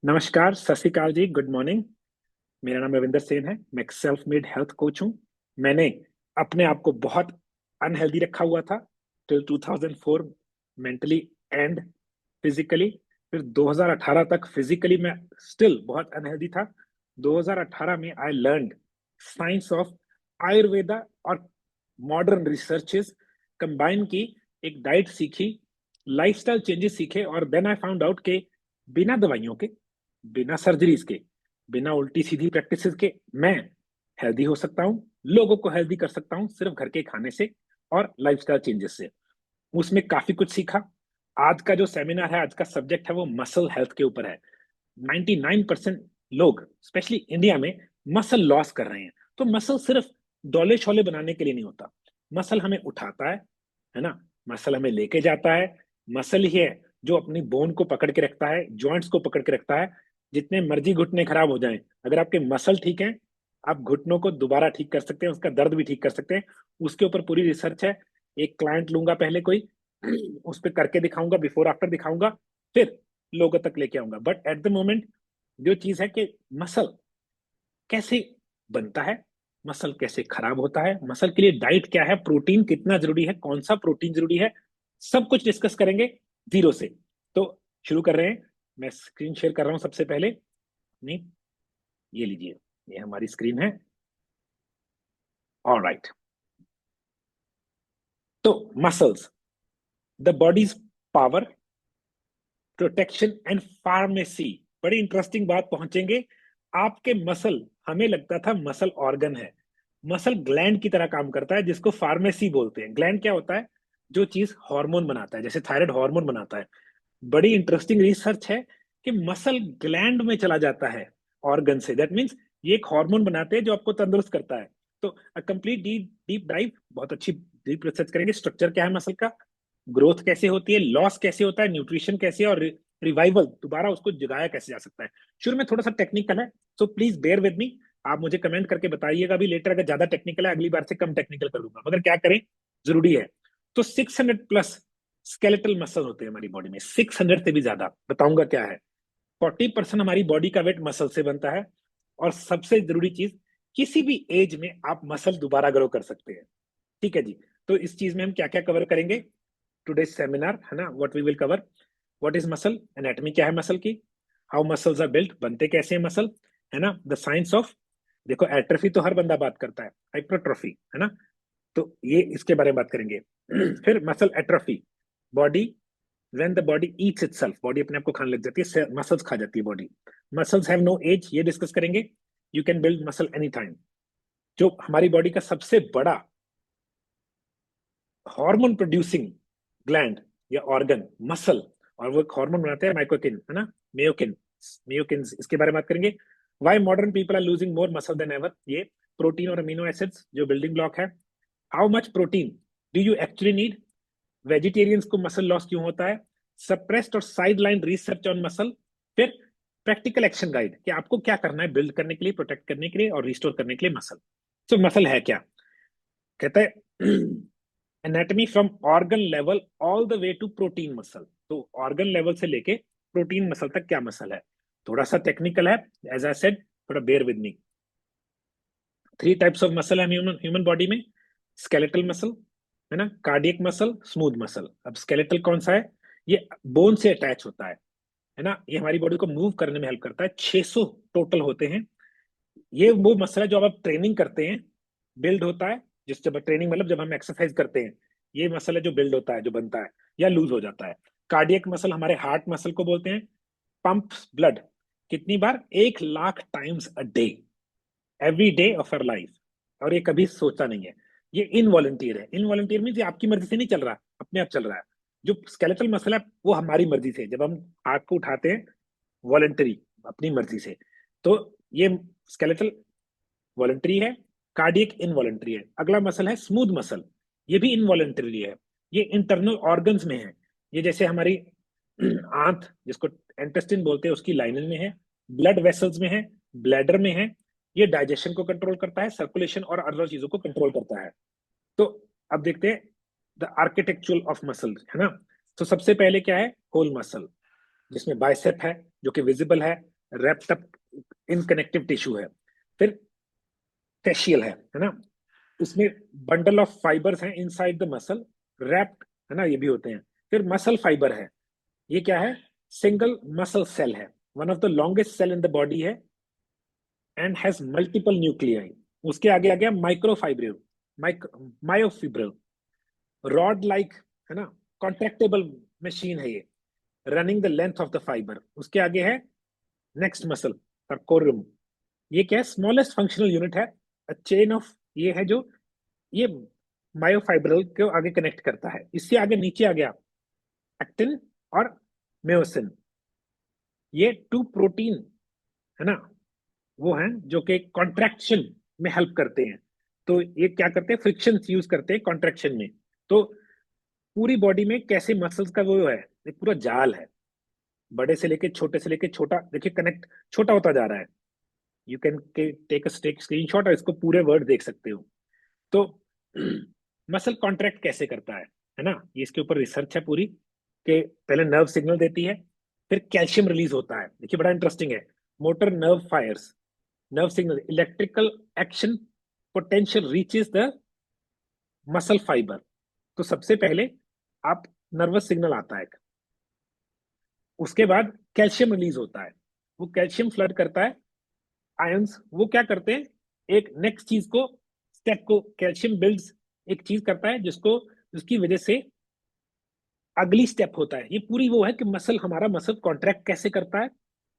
नमस्कार, सत श्री अकाल जी, गुड मॉर्निंग। मेरा नाम रविंदर सेन है। मैं एक सेल्फ मेड हेल्थ कोच हूँ। मैंने अपने आप को बहुत अनहेल्दी रखा हुआ था टिल 2004, मेंटली एंड फिजिकली। फिर 2018 तक फिजिकली मैं स्टिल बहुत अनहेल्दी था। 2018 में I learned science of Ayurveda और मॉडर्न रिसर्चेस कंबाइन की, एक डाइट सीखी, लाइफस्टाइल चेंजेस सीखे, और देन आई फाउंड आउट के बिना दवाइयों के, बिना सर्जरीज के, बिना उल्टी सीधी प्रैक्टिसेस के मैं हेल्दी हो सकता हूँ, लोगों को हेल्दी कर सकता हूँ सिर्फ घर के खाने से और लाइफस्टाइल चेंजेस से। उसमें काफी कुछ सीखा। आज का जो सेमिनार है, आज का सब्जेक्ट है, वो मसल हेल्थ के ऊपर है। 99% लोग स्पेशली इंडिया में मसल लॉस कर रहे हैं। तो मसल सिर्फ डोले शोले बनाने के लिए नहीं होता। मसल हमें उठाता है ना, मसल हमें लेके जाता है। मसल ही है जो अपनी बोन को पकड़ के रखता है, जॉइंट्स को पकड़ के रखता है। जितने मर्जी घुटने खराब हो जाएं, अगर आपके मसल ठीक है, आप घुटनों को दोबारा ठीक कर सकते हैं, उसका दर्द भी ठीक कर सकते हैं। उसके ऊपर पूरी रिसर्च है। एक क्लाइंट लूंगा पहले कोई, उस पर करके दिखाऊंगा, बिफोर आफ्टर दिखाऊंगा, फिर लोगों तक लेके आऊंगा। बट एट द मोमेंट जो चीज है कि मसल कैसे बनता है, मसल कैसे खराब होता है, मसल के लिए डाइट क्या है, प्रोटीन कितना जरूरी है, कौन सा प्रोटीन जरूरी है, सब कुछ डिस्कस करेंगे जीरो से। तो शुरू कर रहे हैं। मैं स्क्रीन शेयर कर रहा हूं सबसे पहले। नहीं, ये लीजिए, ये हमारी स्क्रीन है। ऑलराइट। तो muscles, the bodies power, protection and pharmacy. बड़ी इंटरेस्टिंग बात पहुंचेंगे। आपके मसल, हमें लगता था मसल ऑर्गन है। मसल ग्लैंड की तरह काम करता है, जिसको फार्मेसी बोलते हैं। ग्लैंड क्या होता है? जो चीज हार्मोन बनाता है, जैसे थायराइड हार्मोन बनाता है। बड़ी इंटरेस्टिंग रिसर्च है कि मसल ग्लैंड में चला जाता है ऑर्गन से। दैट मीन्स ये एक हार्मोन बनाते हैं जो आपको तंदुरुस्त करता है। तो कंप्लीट डीप डीप डाइव, बहुत अच्छी डीप रिसर्च करेंगे। स्ट्रक्चर क्या है मसल का, ग्रोथ कैसे होती है, लॉस कैसे होता है, न्यूट्रिशन कैसे है, और रिवाइवल, दोबारा उसको जगाया कैसे जा सकता है। शुरू में थोड़ा सा टेक्निकल है, so please bear with me. आप मुझे कमेंट करके बताइएगा भी लेटर, अगर ज्यादा टेक्निकल है अगली बार से कम टेक्निकल कर दूंगा, मगर क्या करें, जरूरी है। तो 600 प्लस स्केलेटल मसल होते हैं हमारी बॉडी में, 600 से भी ज्यादा। बताऊंगा क्या है। 40% हमारी बॉडी का वेट मसल से बनता है। और सबसे जरूरी चीज, किसी भी एज में आप मसल दोबारा ग्रो कर सकते हैं। ठीक है जी। तो इस चीज में हम क्या क्या कवर करेंगे टुडे सेमिनार, है ना, what we will cover. What is muscle, anatomy क्या है मसल की, हाउ मसल्स आर बिल्ट, बनते कैसे हैं मसल, है ना, द साइंस ऑफ, देखो एट्रोफी तो हर बंदा बात करता है, हाइपरट्रोफी, है ना, तो ये इसके बारे में बात करेंगे। फिर muscle atrophy, body, when the body Yeats itself, body अपने आप को खाने लग जाती है, मसल्स खा जाती है body. Muscles have no age, ये डिस्कस करेंगे। You can build muscle any time. जो हमारी बॉडी का सबसे बड़ा हार्मोन प्रोड्यूसिंग ग्लैंड या ऑर्गन, मसल, और वो हार्मोन बनाते हैं माइकोकिन, है ना, मेयोकिन, मेयोकिन, इसके बारे में बात करेंगे। Why modern people are losing more muscle than ever, ये प्रोटीन और अमीनो एसिड्स जो बिल्डिंग ब्लॉक है। How much protein do you actually need, vegetarians को मसल लॉस क्यों होता है, सप्रेस्ड और side line research on muscle. फिर प्रैक्टिकल एक्शन गाइड कि आपको क्या करना है बिल्ड करने के लिए, प्रोटेक्ट करने के लिए और रिस्टोर करने के लिए मसल। तो मसल है क्या, कहता है anatomy from organ level all the way to protein muscle. तो ऑर्गन लेवल से लेके प्रोटीन मसल तक क्या मसल है, थोड़ा सा टेक्निकल है, एज आई सेड, थोड़ा bear with me. Three types of muscle है ह्यूमन ह्यूमन बॉडी में। स्केलेटल मसल, है ना, कार्डियक मसल, स्मूथ मसल। अब स्केलेटल कौन सा है, ये बोन से अटैच होता है ना, ये हमारी बॉडी को मूव करने में हेल्प करता है। 600 टोटल होते हैं। ये वो मसल है जो आप ट्रेनिंग करते हैं, बिल्ड होता है। जिस जब ट्रेनिंग मतलब जब हम एक्सरसाइज करते हैं, ये मसल है जो बिल्ड होता है, जो बनता है या लूज हो जाता है। कार्डियक मसल हमारे हार्ट मसल को बोलते हैं। पंप्स ब्लड कितनी बार, 1 lakh times a day, every day of our life. और ये कभी सोचा नहीं है, ये इनवॉलंटियर है। इनवॉलंटियर मीन आपकी मर्जी से नहीं चल रहा, अपने आप चल रहा है। जो स्केलेटल मसल है वो हमारी मर्जी से, जब हम हाथ को उठाते हैं, वॉलंटरी, अपनी मर्जी से। तो ये स्केलेटल वॉलंटरी है, कार्डियक इनवॉलंटरी है। अगला मसल है स्मूथ मसल, ये भी इनवॉलंटरी है। ये इंटरनल ऑर्गन्स में है। ये जैसे हमारी आंत, जिसको इंटेस्टिन बोलते हैं, उसकी लाइनिंग में है, ब्लड वेसल्स में है, ब्लैडर में है। ये डाइजेशन को कंट्रोल करता है, सर्कुलेशन और अदर चीजों को कंट्रोल करता है। तो अब देखते हैं द आर्किटेक्चुअल ऑफ मसल, है ना। तो सबसे पहले क्या है, होल मसल। जिसमें बाइसेप है जो कि विजिबल है, wrapped up in connective tissue है। फिर फेशियल है ना, इसमें बंडल ऑफ फाइबर्स हैं इनसाइड द मसल, रैप्ड, है ना, ये भी होते हैं। फिर मसल फाइबर है, ये क्या है, सिंगल मसल सेल है, one of the longest cell in the body है एंड हैज मल्टीपल न्यूक्लियाई। उसके आगे आ गया माइक्रोफाइब्रिल, मायोफिब्रिल, रॉड लाइक, है ना, कॉन्ट्रैक्टेबल मशीन है ये, running the length of the fibre. उसके आगे है नेक्स्ट मसल, कोरम। ये क्या है, स्मॉलेस्ट फंक्शनल यूनिट है, चेन ऑफ, ये है जो ये मायोफाइब्रल को आगे कनेक्ट करता है। इससे आगे नीचे आ गया एक्टिन और म्योसिन, ये टू प्रोटीन, है ना, वो हैं जो कि कॉन्ट्रैक्शन में हेल्प करते हैं। तो ये क्या करते हैं, फ्रिक्शन यूज करते हैं कॉन्ट्रैक्शन में। तो पूरी बॉडी में कैसे मसल्स का वो है, एक पूरा जाल है, बड़े से लेके छोटे से लेके छोटा, देखिए कनेक्ट छोटा होता जा रहा है। You can take a screenshot और इसको पूरे वर्ड देख सकते हो। तो मसल कॉन्ट्रैक्ट कैसे करता है ना, ये इसके ऊपर रिसर्च है पूरी, कि पहले नर्व सिग्नल देती है, फिर कैल्शियम रिलीज होता है। देखिए बड़ा इंटरेस्टिंग है, motor nerve fires, nerve signal, electrical action potential reaches the muscle fibre. तो सबसे पहले आप नर्वस सिग्नल आता है, उसके बाद कैल्शियम रिलीज होता है, वो कैल्शियम फ्लड करता है, आयंस वो क्या करते हैं, एक नेक्स्ट चीज को, स्टेप को, कैल्शियम बिल्ड्स एक चीज करता है जिसको, जिसकी वजह से अगली स्टेप होता है। ये पूरी वो है कि मसल, हमारा मसल कॉन्ट्रैक्ट कैसे करता है,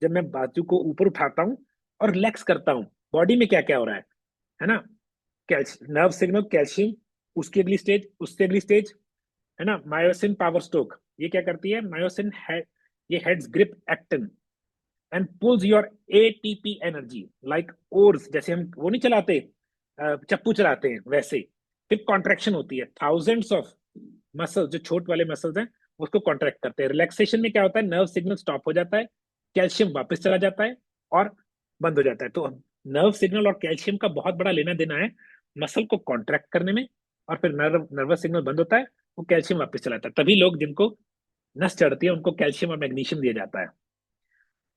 जब मैं बाजू को ऊपर उठाता हूँ और रिलैक्स करता हूँ, बॉडी में क्या क्या हो रहा है ना, कैल्शियम नर्व सिग्नल, कैल्शियम, उसकी अगली स्टेज, उससे अगली स्टेज, है ना, मायोसिन पावर स्टोक, ये क्या करती है, मायोसिन है, ये heads grip actin and pulls your ATP energy like oars, जैसे हम वो नहीं चलाते, चप्पू चलाते हैं वैसे। फिर कॉन्ट्रैक्शन होती है, थाउजेंड्स ऑफ मसल, जो छोट वाले मसल्स हैं उसको कॉन्ट्रैक्ट करते हैं। रिलैक्सेशन में क्या होता है, नर्व सिग्नल स्टॉप हो जाता है, कैल्शियम वापस चला जाता है और बंद हो जाता है। तो नर्व सिग्नल और कैल्शियम का बहुत बड़ा लेना देना है मसल को कॉन्ट्रैक्ट करने में, और फिर नर्वस सिग्नल बंद होता है, वो कैल्शियम वापस चलाता है। तभी लोग जिनको नस चढ़ती है उनको कैल्शियम और मैग्नीशियम दिया जाता है।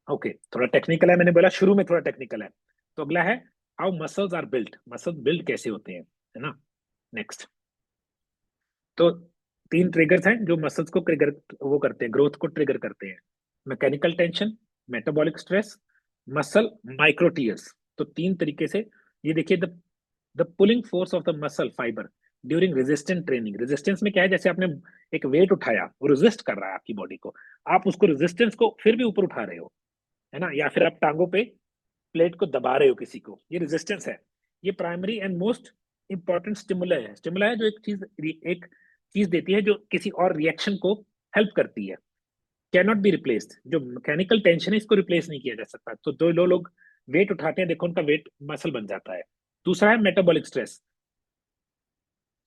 ओके, थोड़ा टेक्निकल है, मैंने बोला शुरू में थोड़ा टेक्निकल है। तो अगला है how muscles are built, muscle build कैसे होते हैं, है ना। नेक्स्ट, तो तीन ट्रिगर्स हैं जो मसल्स को ट्रिगर, वो करते हैं, ग्रोथ को ट्रिगर करते हैं, mechanical tension, metabolic stress, muscle microtears. तो तीन तरीके से, ये देखिए, the pulling force of the muscle fibre during resistant training. Resistance में क्या है, जैसे आपने एक वेट उठाया, वो रेजिस्ट कर रहा है आपकी बॉडी को, आप उसको रेजिस्टेंस को फिर भी ऊपर उठा रहे हो, है ना, या फिर आप टांगों पे प्लेट को दबा रहे हो किसी को, ये रेजिस्टेंस है। ये प्राइमरी एंड मोस्ट इंपॉर्टेंट स्टिमुलर है, स्टिमुलर है जो एक चीज देती है जो किसी और रिएक्शन को हेल्प करती है, कैन नॉट बी रिप्लेस्ड। जो मैकेनिकल टेंशन है इसको रिप्लेस नहीं किया जा सकता। तो दो लोग वेट उठाते हैं, देखो उनका वेट मसल बन जाता है। दूसरा है मेटाबॉलिक स्ट्रेस,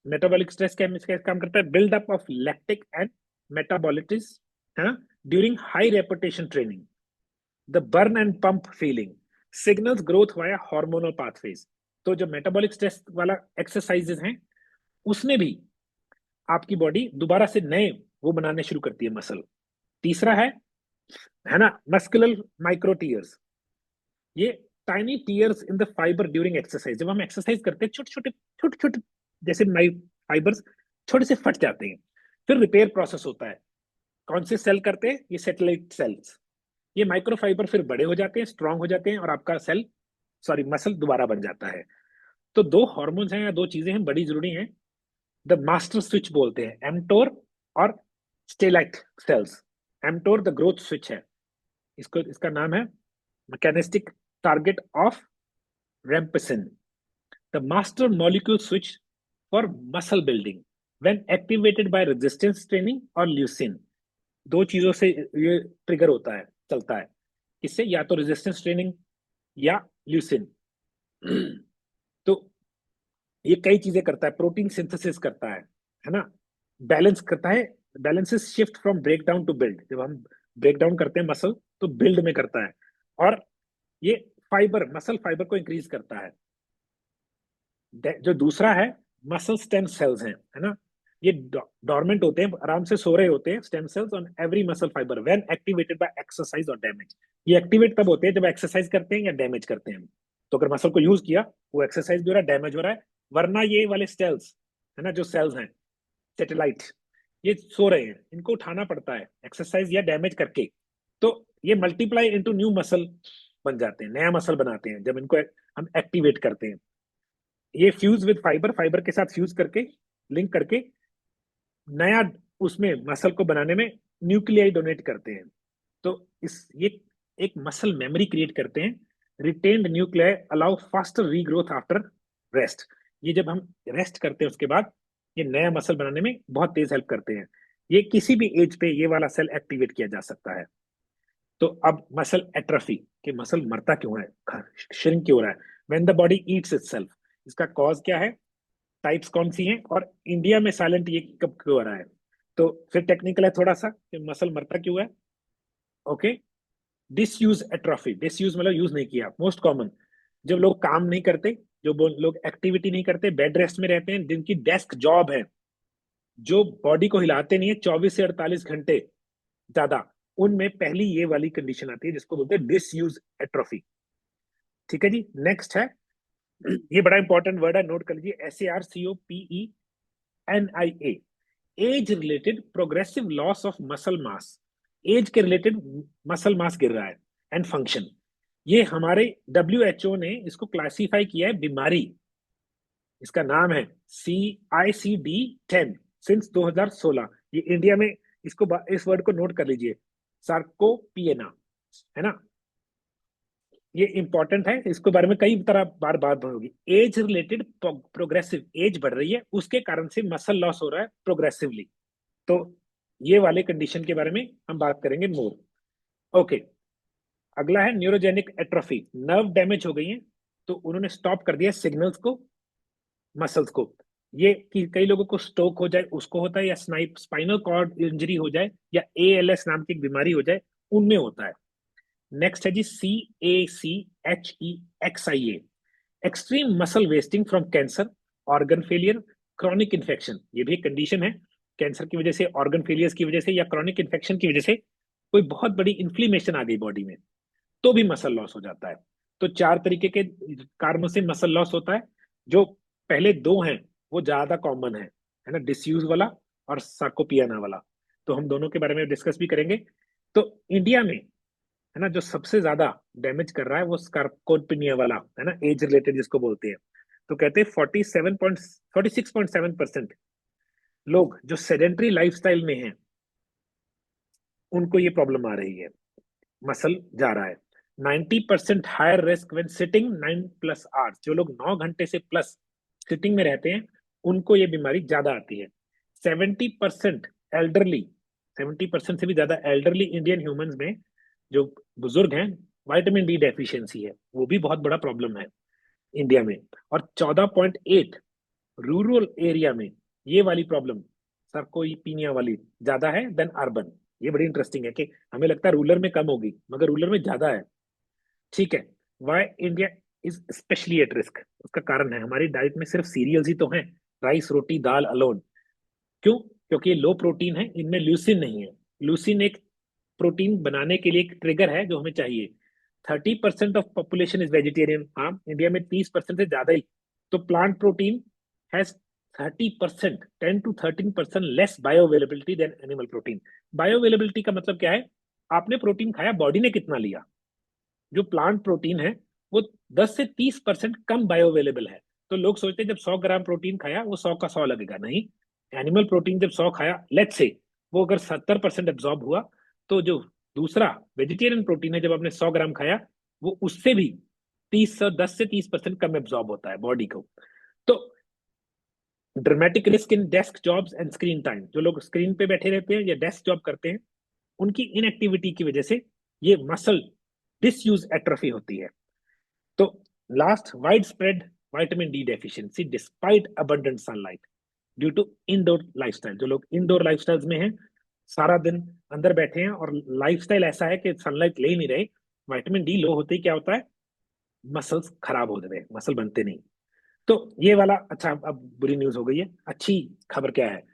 मेटाबॉलिक स्ट्रेस क्या काम करता है, build up of lactic and metabolites, है ना, during high repetition training, the burn and pump feeling, signals growth via hormonal pathways. तो जो मेटाबॉलिक स्ट्रेस वाला एक्सरसाइजेस हैं उसमें भी आपकी बॉडी दोबारा से नए वो बनाने शुरू करती है मसल। तीसरा है ना, मस्कुलर माइक्रो टीयर्स, ये tiny tears in the fibre during exercise. जब हम एक्सरसाइज करते हैं छोटे छोटे जैसे फाइबर्स छोटे से फट जाते हैं, फिर रिपेयर प्रोसेस होता है। कौन से सेल करते हैं, ये सेटेलाइट सेल्स, ये माइक्रोफाइबर फिर बड़े हो जाते हैं, स्ट्रांग हो जाते हैं और आपका सेल, सॉरी मसल दोबारा बन जाता है। तो दो हार्मोन्स हैं या दो चीजें हैं बड़ी जरूरी हैं, द मास्टर स्विच बोलते हैं, एमटोर और satellite cells. MTOR the growth switch है, इसको, इसका नाम है mechanistic target of rapamycin, the master molecule switch for muscle building when activated by resistance training और ल्यूसिन। दो चीजों से ये ट्रिगर होता है, चलता है, किससे, या तो रेजिस्टेंस ट्रेनिंग या ल्यूसिन। तो ये कई चीजें करता है, प्रोटीन सिंथेसिस करता है ना, बैलेंस करता है, balances shift from break down to build. जब हम ब्रेक डाउन करते हैं मसल तो बिल्ड में करता है, और ये फाइबर, मसल फाइबर को इंक्रीज करता है। जो दूसरा है, मसल स्टेम सेल्स हैं, है ना, ये डॉर्मेंट होते हैं, आराम से सो रहे होते हैं, stem cells on every muscle fibre when activated bye exercise और डैमेज। ये एक्टिवेट तब होते हैं जब एक्सरसाइज करते हैं या डैमेज करते हैं। तो अगर मसल को यूज किया, वो एक्सरसाइज भी हो रहा है, डैमेज हो रहा है, वरना ये वाले सेल्स है ना, जो सेल्स हैं सैटेलाइट, ये सो रहे हैं, इनको उठाना पड़ता है एक्सरसाइज या डैमेज करके। तो ये मल्टीप्लाई इनटू न्यू मसल बन जाते हैं, नया मसल बनाते हैं जब इनको हम एक्टिवेट करते हैं। ये फ्यूज विद फाइबर, फाइबर के साथ फ्यूज करके, लिंक करके नया उसमें मसल को बनाने में न्यूक्लियाई डोनेट करते हैं। तो इस ये एक मसल मेमोरी क्रिएट करते हैं। Retained nuclei allow faster regrowth after rest. ये जब हम रेस्ट करते हैं उसके बाद ये नया मसल बनाने में बहुत तेज हेल्प करते हैं। ये किसी भी एज पे ये वाला सेल एक्टिवेट किया जा सकता है। तो अब मसल एट्रोफी, कि मसल मरता क्यों है, श्रिंक क्यों हो रहा है, when the body Yeats itself, इसका कॉज क्या है, टाइप्स कौन सी हैं, और इंडिया में साइलेंट ये कब क्यों हो रहा है। तो फिर टेक्निकल है थोड़ा सा कि मसल मरता क्यों है। ओके, डिसयूज एट्रोफी, डिसयूज मतलब यूज नहीं किया। मोस्ट कॉमन, जब लोग काम नहीं करते, जो लोग एक्टिविटी नहीं करते, बेड रेस्ट में रहते हैं, जिनकी डेस्क जॉब है, जो बॉडी को हिलाते नहीं है 24 से 48 घंटे ज्यादा, उनमें पहली ये वाली कंडीशन आती है जिसको बोलते हैं डिसयूज एट्रोफी। ठीक है जी, नेक्स्ट है, ये बड़ा इंपॉर्टेंट वर्ड है, नोट कर लीजिए, SARCOPENIA, age related progressive loss of muscle mass. Age के रिलेटेड मसल मास गिर रहा है एंड फंक्शन। ये हमारे WHO ने इसको क्लासिफाई किया है बीमारी। इसका नाम है CICD-10 सिंस 2016। ये इंडिया में, इसको इस वर्ड को नोट कर लीजिए, सार्कोपियना, है ना, ये इंपॉर्टेंट है, इसके बारे में कई तरह बार बात होगी। एज रिलेटेड प्रोग्रेसिव, एज बढ़ रही है उसके कारण से मसल लॉस हो रहा है प्रोग्रेसिवली। तो ये वाले कंडीशन के बारे में हम बात करेंगे मोर। ओके, अगला है न्यूरोजेनिक एट्रोफी, नर्व डैमेज हो गई है तो उन्होंने स्टॉप कर दिया सिग्नल्स को, मसल्स को। ये कि कई लोगों को स्ट्रोक हो जाए उसको होता है, या स्पाइनल कॉर्ड इंजरी हो जाए, या ALS नाम की एक बीमारी हो जाए, उनमें होता है। नेक्स्ट है जी CACHEXIA, extreme muscle wasting from cancer, organ failure, chronic infection. ये भी एक कंडीशन है, कैंसर की वजह से, ऑर्गन फेलियर की वजह से, या क्रॉनिक इन्फेक्शन की वजह से कोई बहुत बड़ी इन्फ्लेमेशन आ गई बॉडी में, तो भी मसल लॉस हो जाता है। तो चार तरीके के कारणों से मसल लॉस होता है। जो पहले दो हैं वो ज्यादा कॉमन है ना, डिसयूज वाला और सार्कोपियाना वाला। तो हम दोनों के बारे में डिस्कस भी करेंगे। तो इंडिया में है ना, जो सबसे ज्यादा डैमेज कर रहा है वो स्कारकोपिनिया वाला है ना, एज रिलेटेड जिसको बोलते हैं। तो कहते हैं 46.7% लोग जो सेडेंट्री लाइफस्टाइल में हैं उनको ये प्रॉब्लम आ रही है, मसल जा रहा है। 90% higher risk when sitting 9+ hours, जो लोग 9 घंटे से प्लस सिटिंग में रहते हैं उनको ये बीमारी ज्यादा आती है। 70% एल्डरली, 70% से भी ज्यादा एल्डरली इंडियन ह्यूमंस में जो बुजुर्ग हैं, विटामिन डी डेफिशिएंसी है, वो भी बहुत बड़ा प्रॉब्लम है इंडिया में। और 14.8 रूरल एरिया में ये वाली प्रॉब्लम, सर्कोइपीनिया वाली, ज्यादा है देन अर्बन। ये बड़ी इंटरेस्टिंग है कि हमें लगता है रूरल में कम होगी, मगर रूरल में ज्यादा है। ठीक है, why India is specially at risk, उसका कारण है हमारी डाइट में सिर्फ सीरियल्स ही तो हैं, राइस रोटी दाल अलोन। क्यों? क्योंकि ये लो प्रोटीन है, इनमें ल्यूसिन नहीं है। ल्यूसिन एक प्रोटीन बनाने के लिए एक ट्रिगर है जो हमें चाहिए। 30% ऑफ पॉपुलेशन इज वेजिटेरियन, हाँ इंडिया में 30% से ज्यादा ही। तो plant protein has 30%, 10 to 13% less bio availability than animal protein. Bio availability का मतलब क्या है, आपने प्रोटीन खाया, बॉडी ने कितना लिया। जो प्लांट प्रोटीन है वो 10 से 30% कम बायो अवेलेबल है। तो लोग सोचते हैं जब 100 ग्राम प्रोटीन खाया वो 100 का 100 लगेगा, नहीं। एनिमल प्रोटीन जब 100 खाया, लेट से वो अगर 70% एब्जॉर्ब हुआ, तो जो दूसरा वेजिटेरियन प्रोटीन है जब आपने 100 ग्राम खाया, वो उससे भी 10 से 30% कम एब्जॉर्ब होता है बॉडी को। तो dramatic risk in desk jobs and screen time, जो लोग स्क्रीन पे बैठे रहते हैं या डेस्क जॉब करते हैं, उनकी इनएक्टिविटी की वजह से ये मसल डिसयूज एट्रोफी होती है। तो last, wide spread vitamin D deficiency despite abundant sunlight due to indoor lifestyle. जो लोग इंडोर लाइफस्टाइल्स में हैं, सारा दिन अंदर बैठे हैं और लाइफस्टाइल ऐसा है कि सनलाइट ले ही नहीं रहे, विटामिन डी लो होते ही क्या होता है, मसल्स खराब हो रहे हैं, मसल बनते नहीं। तो ये वाला, अच्छा अब बुरी न्यूज हो गई है, अच्छी खबर क्या है,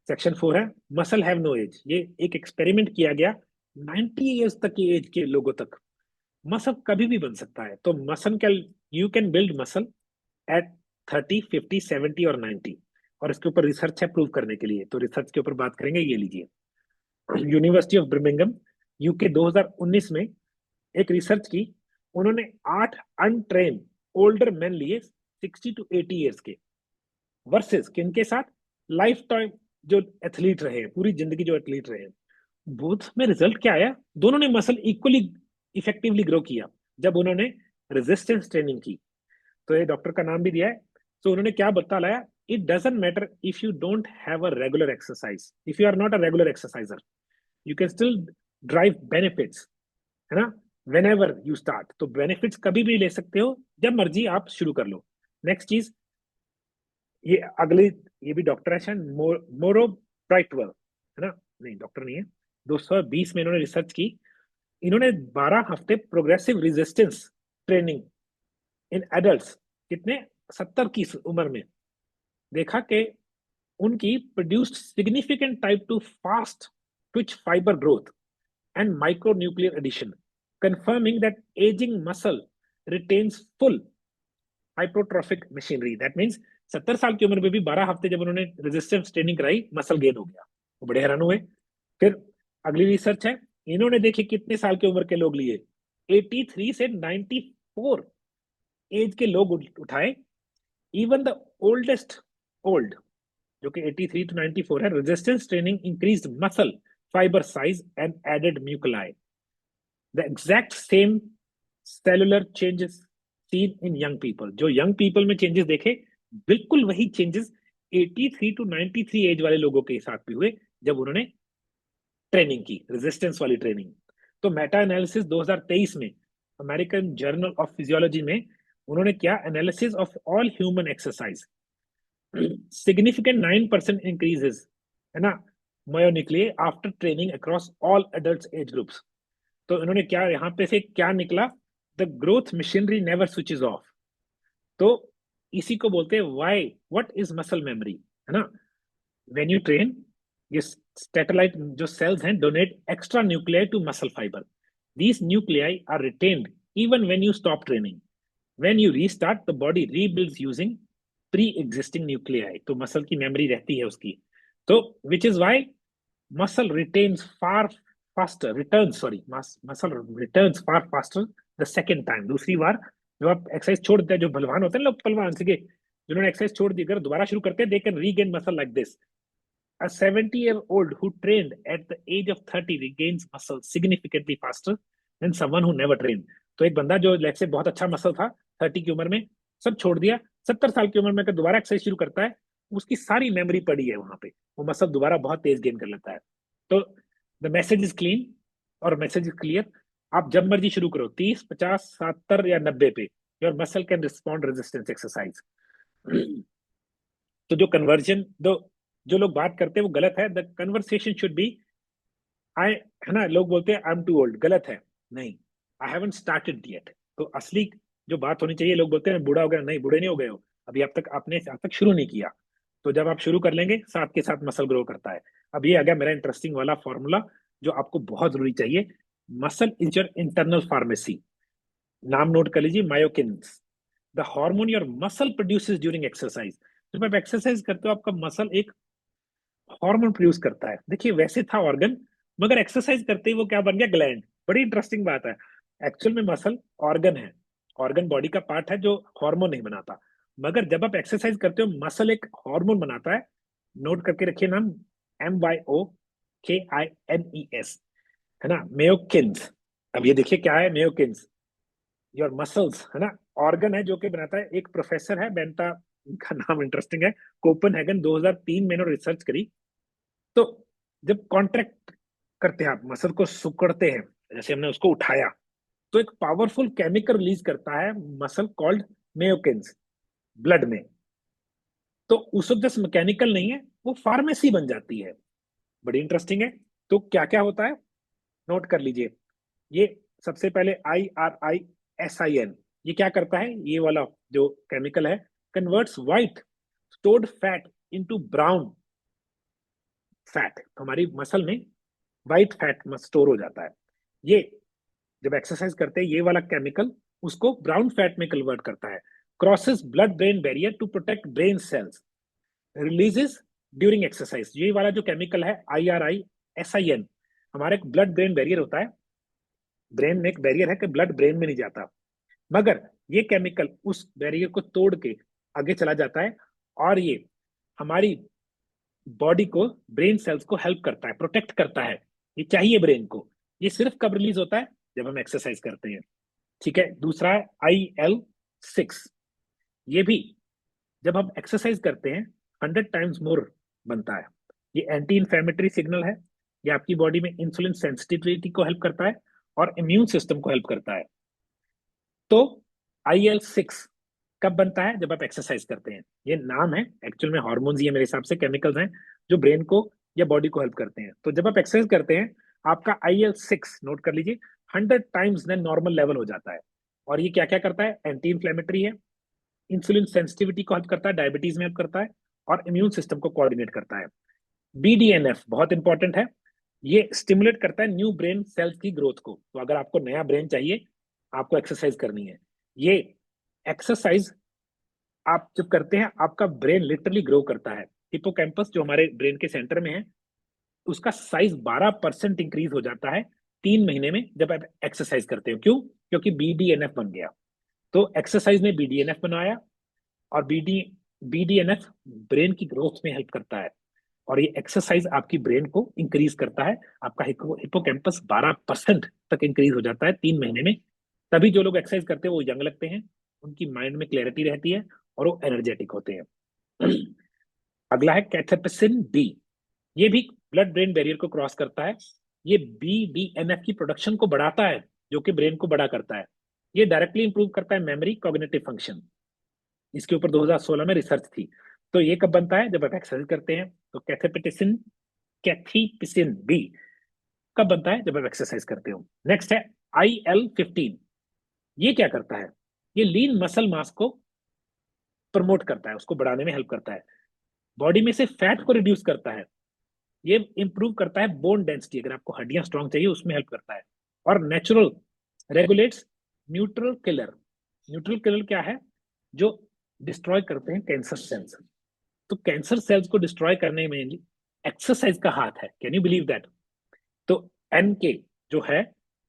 सेक्शन 4 है मसल हैव नो एज। ये एक एक्सपेरिमेंट किया गया 90 ईयर्स तक की एज के लोगों तक मसल कभी भी बन सकता है। तो muscle can you can build muscle at 30, 50, 70 और 90। और इसके ऊपर रिसर्च है प्रूव करने के लिए। तो रिसर्च के ऊपर बात करेंगे, ये लीजिए। यूनिवर्सिटी ऑफ ब्रिमिंगम यूके 2019 में एक रिसर्च की। उन्होंने 8 अनट्रेन ओल्डर मैन लिए 60 टू 80 ईयर्स के, वर्सेस किनके साथ, लाइफ टाइम जो एथलीट रहे हैं, पूरी जिंदगी जो एथलीट रहे हैं। बोथ में रिजल्ट क्या आया, दोनों ने मसल इक्वली इफेक्टिवली ग्रो किया जब उन्होंने रेजिस्टेंस ट्रेनिंग की। तो ये डॉक्टर का नाम भी दिया है। तो उन्होंने क्या बताया, it doesn't matter if you don't have a regular exercise, if you are not a regular exerciser, you can still drive benefits, है ना, वेन एवर यू स्टार्ट। तो बेनिफिट्स कभी भी ले सकते हो, जब मर्जी आप शुरू कर लो। नेक्स्ट चीज, ये अगली, ये भी डॉक्टर है शायद, मोरो ब्राइटवेल, है ना, नहीं डॉक्टर नहीं है। 2020 में इन्होंने रिसर्च की। इन्होंने 12 हफ्ते progressive resistance training in adults, कितने, 70 की उम्र में, देखा कि उनकी produced significant type two fast Twitch fibre growth and micronuclear addition, confirming that aging muscle retains full hypertrophic machinery. That means 70 साल की उम्र में भी 12 हफ्ते जब उन्होंने रेजिस्टेंस ट्रेनिंग कराई, मसल गेन हो गया। वो बड़े हैरान हुए। फिर अगली रिसर्च है, इन्होंने देखी कितने साल की उम्र के लोग लिए, 83 से 94 एज के लोग उठाए। इवन द ओल्डेस्ट ओल्ड, जो कि 83 टू 94 है, resistance training increased muscle fibre size and added myonuclei. The exact same cellular changes seen in young people, जो young people में changes देखे, बिल्कुल वही changes 83 to 93 एज वाले लोगों के साथ भी हुए जब उन्होंने ट्रेनिंग की, रेजिस्टेंस वाली ट्रेनिंग। तो मेटा एनालिसिस 2023 में अमेरिकन जर्नल ऑफ फिजियोलॉजी में उन्होंने क्या, analysis of all human exercise, significant 9% increases, है ना, myonuclear after training across all adult age groups. तो इन्होंने क्या, यहां पे से क्या निकला, the growth machinery never switches off. तो इसी को बोलते हैं why, what is muscle memory, है ना। व्हेन यू ट्रेन, ये स्टेटलाइट जो सेल्स हैं donate extra nuclei to muscle fibre. These nuclei are retained even when you stop training. When you restart the body rebuilds using pre existing nuclei. तो muscle की memory रहती है उसकी। तो which is why muscle retains far faster returns sorry muscle returns far faster the second time। दूसरी बार जब आप exercise छोड़ देते हैं, जो बलवान होते हैं लोग, पलवान से जिन्होंने एक्सरसाइज छोड़ दी, अगर दोबारा शुरू करते हैं, they can regain muscle like this. A 70-year-old who trained at the age of 30 regains muscle significantly faster than someone who never trained। तो एक बंदा जो लेट्स से बहुत अच्छा मसल था 30 की उम्र में, सब छोड़ दिया, 70 साल की उम्र में अगर दोबारा एक्सरसाइज शुरू करता है, उसकी सारी मेमोरी पड़ी है वहां पे, वो मसल दोबारा बहुत तेज गेन कर लेता है। तो द मैसेज इज क्लीन और मैसेज इज क्लियर। आप जब मर्जी शुरू करो, 30, 50, 70 या 90 पे, your muscle can respond resistance exercise. तो जो कन्वर्जन दो, जो लोग बात करते हैं वो गलत है। The conversation should be I, है ना, लोग बोलते हैं आई एम टू ओल्ड, गलत है, नहीं, आई हैवंट स्टार्टेड येट। तो असली जो बात होनी चाहिए, लोग बोलते हैं बूढ़ा हो गया, नहीं, बूढ़े नहीं हो गए हो, अभी आप तक आपने अब तक शुरू नहीं किया। तो जब आप शुरू कर लेंगे, साथ के साथ मसल ग्रो करता है। अब ये आ गया मेरा इंटरेस्टिंग वाला फॉर्मूला जो आपको बहुत जरूरी चाहिए। Muscle is your internal pharmacy. नाम नोट कर लीजिए, myokines, the hormone your muscle produces during exercise. जब आप एक्सरसाइज करते हो, आपका मसल एक हार्मोन प्रोड्यूस करता है। देखिए वैसे था ऑर्गन, मगर एक्सरसाइज करते ही वो क्या बन गया, ग्लैंड। बड़ी इंटरेस्टिंग बात है। एक्चुअल में मसल ऑर्गन है, ऑर्गन बॉडी का पार्ट है जो हार्मोन नहीं बनाता। मगर जब आप एक्सरसाइज करते हो, मसल एक हार्मोन बनाता है। नोट करके रखिए नाम, MYOKINES, है ना, मेयोकिन्स। अब ये देखिए क्या है मेयोकिन्स, योर मसल्स, है ना, ऑर्गन है जो कि बनाता है। एक प्रोफेसर है बेंटा, इनका नाम इंटरेस्टिंग है, कोपनहेगन, 2003 में इन्होंने रिसर्च करी। तो जब कॉन्ट्रैक्ट करते हैं, आप मसल को सुकड़ते हैं, जैसे हमने उसको उठाया, तो एक पावरफुल केमिकल रिलीज करता है मसल कॉल्ड मेयोकिन्स ब्लड में। तो उस वक्त जस्ट मैकेनिकल नहीं है, वो फार्मेसी बन जाती है। बड़ी इंटरेस्टिंग है। तो क्या क्या होता है, नोट कर लीजिए। ये सबसे पहले IRISIN, ये क्या करता है, ये वाला जो केमिकल है, converts white stored fat into brown fat, हमारी मसल में व्हाइट फैट स्टोर हो जाता है। ये जब एक्सरसाइज करते हैं ये वाला केमिकल उसको ब्राउन फैट में कन्वर्ट करता है, crosses blood brain barrier to protect brain cells, releases during exercise. ये वाला जो केमिकल है IRI SIN, हमारे ब्लड ब्रेन बैरियर होता है, ब्रेन में एक बैरियर है कि ब्लड ब्रेन में नहीं जाता, मगर ये केमिकल उस बैरियर को तोड़ के आगे चला जाता है और ये हमारी बॉडी को, ब्रेन सेल्स को हेल्प करता है, प्रोटेक्ट करता है। ये चाहिए ब्रेन को। ये सिर्फ कब रिलीज होता है? जब हम एक्सरसाइज करते हैं। ठीक है, दूसरा है IL-6। ये भी जब हम एक्सरसाइज करते हैं 100 टाइम्स मोर बनता है। ये एंटी इंफ्लेमेटरी सिग्नल है। ये आपकी बॉडी में इंसुलिन सेंसिटिविटी को हेल्प करता है और इम्यून सिस्टम को हेल्प करता है। तो IL-6 कब बनता है? जब आप एक्सरसाइज करते हैं। ये नाम है, एक्चुअल में हार्मोन्स ये मेरे हिसाब से केमिकल्स हैं जो ब्रेन को या बॉडी को हेल्प करते हैं। तो जब आप एक्सरसाइज करते हैं आपका IL-6, नोट कर लीजिए, 100 टाइम्स देन नॉर्मल लेवल हो जाता है। और ये क्या क्या करता है? एंटी इंफ्लेमेटरी है, इंसुलिन सेंसिटिविटी को हेल्प करता है, डायबिटीज में हेल्प करता है और इम्यून सिस्टम को कोऑर्डिनेट करता है। BDNF बहुत इंपॉर्टेंट है, ये स्टिमुलेट करता है न्यू ब्रेन सेल्स की ग्रोथ को। तो अगर आपको नया ब्रेन चाहिए आपको एक्सरसाइज करनी है। ये एक्सरसाइज आप जब करते हैं आपका ब्रेन लिटरली ग्रो करता है। हिपोकैम्पस जो हमारे ब्रेन के सेंटर में है उसका साइज 12% इंक्रीज हो जाता है 3 महीने में जब आप एक्सरसाइज करते हो। क्यों? क्योंकि BDNF बन गया। तो एक्सरसाइज ने BDNF बनाया और BDNF ब्रेन की ग्रोथ में हेल्प करता है और ये एक्सरसाइज आपकी ब्रेन को इंक्रीज करता है। आपका हिपोकैम्पस 12% तक इंक्रीज हो जाता है 3 महीने में। तभी जो लोग एक्सरसाइज करते हैं वो यंग लगते हैं, उनकी माइंड में क्लैरिटी रहती है और वो एनर्जेटिक होते हैं। अगला है कैथेपेसिन-D। ये भी ब्लड ब्रेन बैरियर को क्रॉस करता है। ये BDNF की प्रोडक्शन को बढ़ाता है जो कि ब्रेन को बड़ा करता है। ये डायरेक्टली इंप्रूव करता है मेमोरी, कॉग्निटिव फंक्शन। इसके ऊपर 2016 में रिसर्च थी। तो ये कब बनता है? जब आप एक्सरसाइज करते हैं। तो कैथेपिसिन-B कब बनता है? जब आप एक्सरसाइज करते हो। नेक्स्ट है IL-15। ये क्या करता है? ये लीन मसल मास को प्रमोट करता है, उसको बढ़ाने में हेल्प करता है, बॉडी में से फैट को रिड्यूस करता है, ये इंप्रूव करता है बोन डेंसिटी, अगर आपको हड्डियां स्ट्रांग चाहिए उसमें हेल्प करता है, और natural regulates neutral killer. Neutral killer क्या है? जो डिस्ट्रॉय करते हैं कैंसर सेल्स। तो कैंसर सेल्स को डिस्ट्रॉय करने में एक्सरसाइज का हाथ है। Can you believe that? तो NK जो है,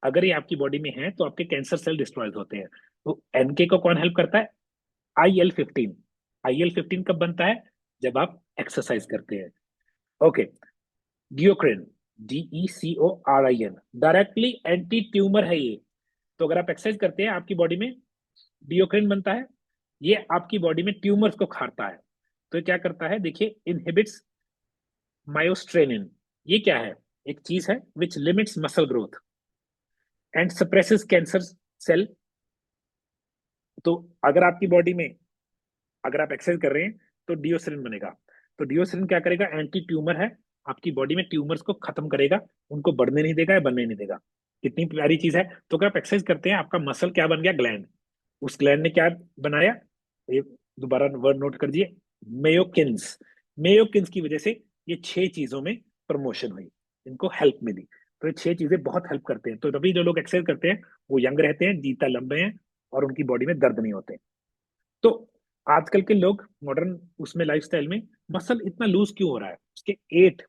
अगर ये आपकी बॉडी में है तो आपके कैंसर सेल डिस्ट्रॉय होते हैं। तो NK को कौन हेल्प करता है? IL-15। IL-15 कब बनता है? जब आप एक्सरसाइज करते हैं। Okay, decorin, DECORIN directly anti tumour है ये। तो अगर आप एक्सरसाइज करते हैं आपकी बॉडी में डिओक्रिन बनता है, ये आपकी बॉडी में ट्यूमर्स को खाता है। तो ये क्या करता है? देखिए, इनहिबिट्स मायोस्ट्रेनिन। ये क्या है? एक चीज है which limits muscle growth and suppresses cancer cell. तो अगर आपकी बॉडी में, अगर आप एक्सरसाइज कर रहे हैं तो डिओसरिन बनेगा। तो डिओसरिन क्या करेगा? एंटी ट्यूमर है, आपकी बॉडी में ट्यूमर्स को खत्म करेगा, उनको बढ़ने नहीं देगा या बनने नहीं देगा। कितनी प्यारी चीज है। तो अगर आप एक्सरसाइज करते हैं आपका मसल क्या बन गया? ग्लैंड। उस ग्लैंड ने क्या बनाया? ये दोबारा वर्ड नोट कर दिए, मेयोकिन्स। मेयोकिन्स की वजह से ये 6 चीजों में प्रमोशन हुई, इनको हेल्प मिली। तो ये 6 चीजें बहुत हेल्प करते हैं। तो तभी जो लोग एक्सरसाइज करते हैं वो यंग रहते हैं, जीता लंबे हैं और उनकी बॉडी में दर्द नहीं होते। तो आजकल के लोग मॉडर्न उसमें लाइफस्टाइल में मसल इतना लूज क्यों हो रहा है? उसके 8,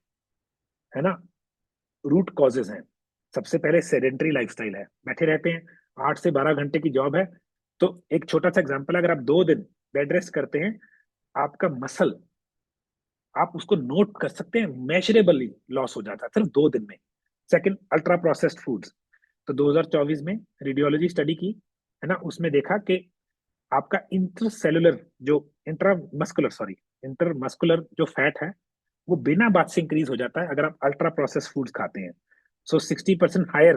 है ना, रूट कॉजेज हैं। सबसे पहले सेडेंटरी लाइफस्टाइल है, बैठे रहते हैं, 8 से 12 घंटे की जॉब है। तो एक छोटा सा एग्जांपल, अगर आप 2 दिन बेड रेस्ट करते हैं आपका मसल, आप उसको नोट कर सकते हैं, मेजरेबली लॉस हो जाता है सिर्फ 2 दिन में। Second, ultra processed foods. तो 2024 में रेडियोलॉजी स्टडी की, है ना, उसमें देखा कि आपका इंटरसेलुलर जो इंट्रामस्कुलर सॉरी इंटरमस्कुलर जो फैट है वो बिना बात से इंक्रीज हो जाता है अगर आप अल्ट्रा प्रोसेस फूड्स खाते हैं। सो 60% हायर,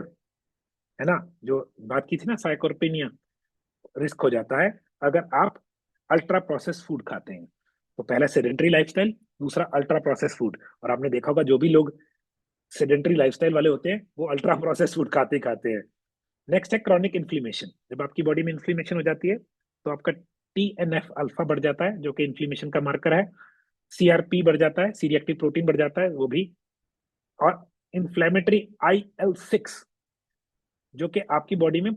है ना, जो बात की थी ना साइकोपिनिया, रिस्क हो जाता है अगर आप अल्ट्रा प्रोसेस फूड खाते हैं। तो पहला सेडेंटरी लाइफस्टाइल, दूसरा अल्ट्रा प्रोसेस फूड। और आपने देखा होगा जो भी लोग सेडेंटरी लाइफस्टाइल वाले होते हैं वो अल्ट्रा प्रोसेस फूड खाते ही खाते हैं। नेक्स्ट है क्रॉनिक इन्फ्लेमेशन। जब आपकी बॉडी में इन्फ्लेमेशन हो जाती है तो आपका TNF अल्फा बढ़ जाता है जो कि इन्फ्लेमेशन का मार्कर है। CRP बढ़ जाता है, सी रिएक्टिव प्रोटीन बढ़ जाता है, वो भी और इन्फ्लेमेटरी IL-6 जो कि आपकी बॉडी में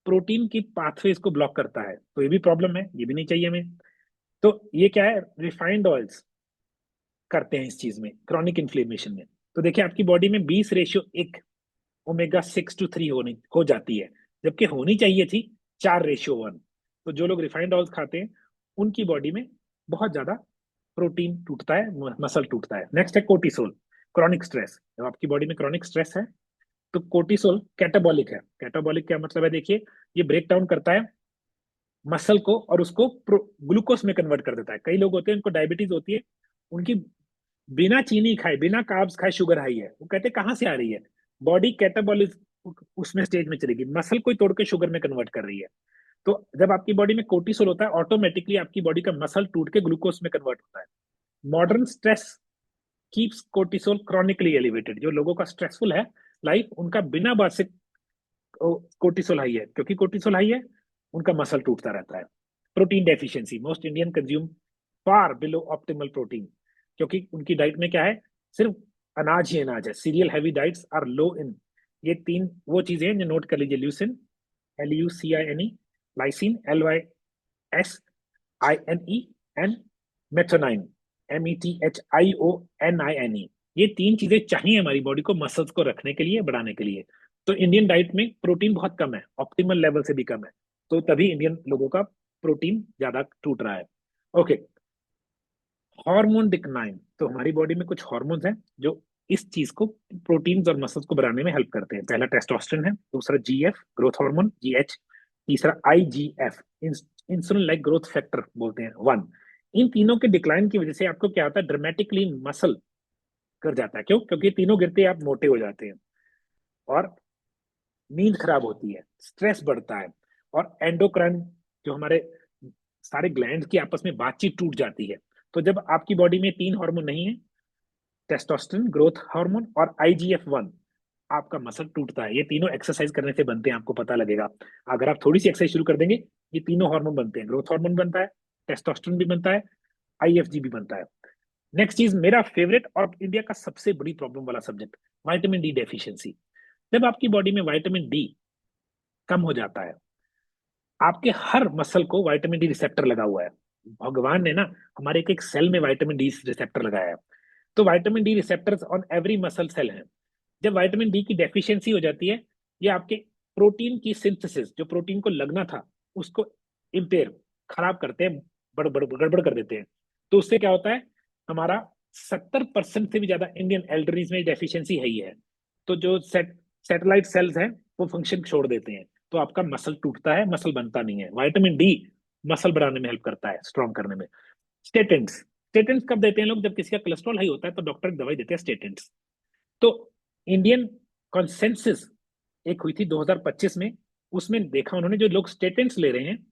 प्रोटीन की पाथवेज को ब्लॉक करता है, तो ये भी प्रॉब्लम है, ये भी नहीं चाहिए हमें। तो ये क्या है, रिफाइंड ऑयल्स करते हैं इस चीज में, क्रॉनिक इन्फ्लेमेशन में। तो देखिए आपकी बॉडी में 20:1 ओमेगा 6 to 3 होनी हो जाती है, जबकि होनी चाहिए थी 4:1। तो जो लोग रिफाइंड ऑयल खाते हैं उनकी बॉडी में बहुत ज्यादा प्रोटीन टूटता है, मसल टूटता है। नेक्स्ट है कोर्टिसोल, क्रॉनिक स्ट्रेस। जब आपकी बॉडी में क्रॉनिक स्ट्रेस है तो कोर्टिसोल कैटाबॉलिक है। कैटाबॉलिक क्या मतलब है, देखिए ये ब्रेक डाउन करता है मसल को और उसको ग्लूकोज में कन्वर्ट कर देता है। कई लोग होते हैं उनको डायबिटीज होती है, उनकी बिना चीनी खाए बिना कार्ब्स खाए शुगर हाई है, वो कहते हैं कहाँ से आ रही है, बॉडी कैटाबॉलिज्म उसमें स्टेज में चलेगी, मसल को ही तोड़ के शुगर में कन्वर्ट कर रही है। तो जब आपकी बॉडी में कोर्टिसोल होता है ऑटोमेटिकली आपकी बॉडी का मसल टूट के ग्लूकोज में कन्वर्ट होता है। Modern stress keeps cortisol chronically elevated. जो लोगों का स्ट्रेसफुल है लाइफ, उनका बिना बात से कोर्टिसोल हाई है, क्योंकि कोर्टिसोल हाई है उनका मसल टूटता रहता है। Protein deficiency, most Indian consume फार बिलो ऑप्टिमल प्रोटीन, क्योंकि उनकी डाइट में क्या है, सिर्फ अनाज ही अनाज है। Cereal heavy diets are low in, ये तीन वो चीजें हैं जो नोट कर लीजिए, leucine LUCINE, lysine LYSINE and methionine METHIONINE। ये तीन चीजें चाहिए हमारी बॉडी को मसल्स को रखने के लिए, बढ़ाने के लिए। तो इंडियन डाइट में प्रोटीन बहुत कम है, ऑप्टिमल लेवल से भी कम है, तो तभी इंडियन लोगों का प्रोटीन ज्यादा टूट रहा है। Okay, hormone decline. तो हमारी बॉडी में कुछ हार्मोन्स हैं जो इस चीज को, प्रोटीन्स और मसल्स को बढ़ाने में हेल्प करते हैं। पहला टेस्टोस्टेरोन है, दूसरा GF ग्रोथ हार्मोन GH, तीसरा IGF insulin like growth factor बोलते हैं 1। इन तीनों के डिक्लाइन की वजह से आपको क्या होता है, ड्रामेटिकली मसल कर जाता है। क्यों? क्योंकि तीनों गिरते ही आप मोटे हो जाते हैं और नींद खराब होती है, स्ट्रेस बढ़ता है और एंडोक्राइन जो हमारे सारे ग्लैंड की आपस में बातचीत टूट जाती है। तो जब आपकी बॉडी में तीन हार्मोन नहीं है, टेस्टोस्टेरोन ग्रोथ हार्मोन और IGF-1, आपका मसल टूटता है। ये तीनों एक्सरसाइज करने से बनते हैं, आपको पता लगेगा। अगर आप थोड़ी सी एक्सरसाइज शुरू कर देंगे, ये तीनों हार्मोन बनते हैं, ग्रोथ हार्मोन बनता है, टेस्टोस्टेरोन भी बनता है, IFG भी बनता है। नेक्स्ट चीज, मेरा फेवरेट और इंडिया का सबसे बड़ी प्रॉब्लम वाला सब्जेक्ट, विटामिन डी डेफिशिएंसी। जब आपकी बॉडी में विटामिन डी कम हो जाता है, आपके हर मसल को विटामिन डी रिसेप्टर लगा हुआ है। भगवान ने ना हमारे एक एक सेल में विटामिन डी रिसेप्टर लगाया है। तो vitamin D receptors on every muscle cell है। जब विटामिन डी की डेफिशिएंसी हो जाती है, ये आपके प्रोटीन की सिंथेसिस, जो प्रोटीन को लगना था उसको इम्पेयर, खराब करते हैं, गड़बड़ कर देते हैं। तो उससे क्या होता है, हमारा 70% से भी ज्यादा इंडियन एल्डरीज में डेफिशिएंसी है ही है। तो जो सैटेलाइट सेल्स हैं वो फंक्शन छोड़ देते हैं, तो आपका मसल टूटता है, मसल बनता नहीं है। विटामिन डी मसल बढ़ाने में हेल्प करता है, स्ट्रॉन्ग करने में। स्टेटेंट्स, स्टेटेंट्स कब देते हैं लोग, जब किसी का कोलेस्ट्रॉल हाई होता है तो डॉक्टर दवाई देते हैं स्टेटेंट्स। तो इंडियन कॉन्सेंसस एक हुई थी 2025 में, उसमें देखा उन्होंने जो लोग स्टेटेंट्स ले रहे हैं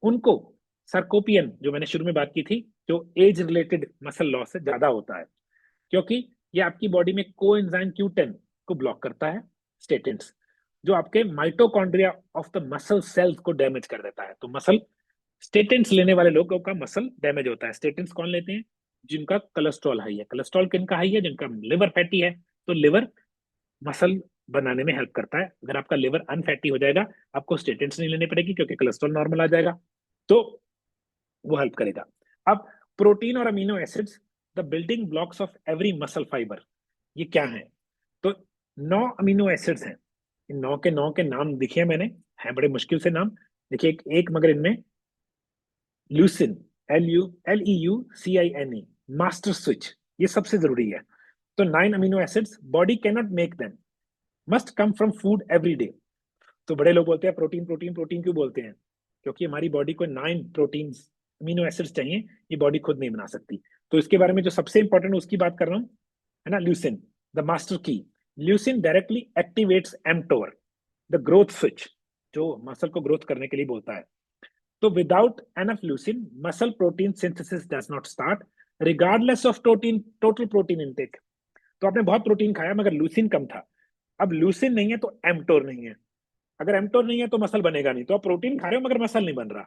उनको सर्कोपियन, जो मैंने शुरू में बात की थी, जो एज रिलेटेड मसल लॉस से ज्यादा होता है, क्योंकि ये आपकी बॉडी में कोएंजाइम Q10 को ब्लॉक करता है स्टेटेंट्स, जो आपके mitochondria of the muscle cells को डैमेज कर देता है। तो मसल स्टेटेंट्स लेने वाले लोगों का मसल डैमेज होता है। स्टेटेंट्स कौन लेते हैं? जिनका कोलेस्ट्रॉल हाई है। कोलेस्ट्रॉल किनका हाई है? जिनका लिवर फैटी है। तो लिवर मसल बनाने में हेल्प करता है। अगर आपका लिवर अनफैटी हो जाएगा, आपको स्टेटेंट्स नहीं लेने पड़ेगी क्योंकि कोलेस्ट्रॉल नॉर्मल आ जाएगा, तो वो हेल्प करेगा। अब प्रोटीन और amino acids, the building blocks of every muscle fibre, ये क्या है? तो 9 अमीनो एसिड्स हैं। इन 9 के नाम लिखे मैंने, है बड़े मुश्किल से नाम। देखिए एक मगर इनमें ल्यूसिन, LEUCINE, मास्टर स्विच, ये सबसे जरूरी है। तो 9 amino acids, body can not make them, must come from food every day. तो बड़े लोग बोलते हैं प्रोटीन प्रोटीन प्रोटीन, क्यों बोलते हैं? क्योंकि हमारी बॉडी को 9 प्रोटीन अमीनो एसिड्स चाहिए, ये बॉडी खुद नहीं बना सकती। तो इसके बारे में जो सबसे इंपॉर्टेंट उसकी बात कर रहा हूँ, है ना, leucine, the master key. Leucine directly activates mTOR, the growth switch, जो मसल को ग्रोथ करने के लिए बोलता है। तो without enough leucine, muscle protein synthesis does not start regardless of protein total protein intake. तो आपने बहुत प्रोटीन खाया मगर लूसिन कम था। अब लूसिन नहीं है तो एम्टोर नहीं है। अगर एम्टोर नहीं है तो मसल बनेगा नहीं। तो आप प्रोटीन खा रहे हो मगर मसल नहीं बन रहा।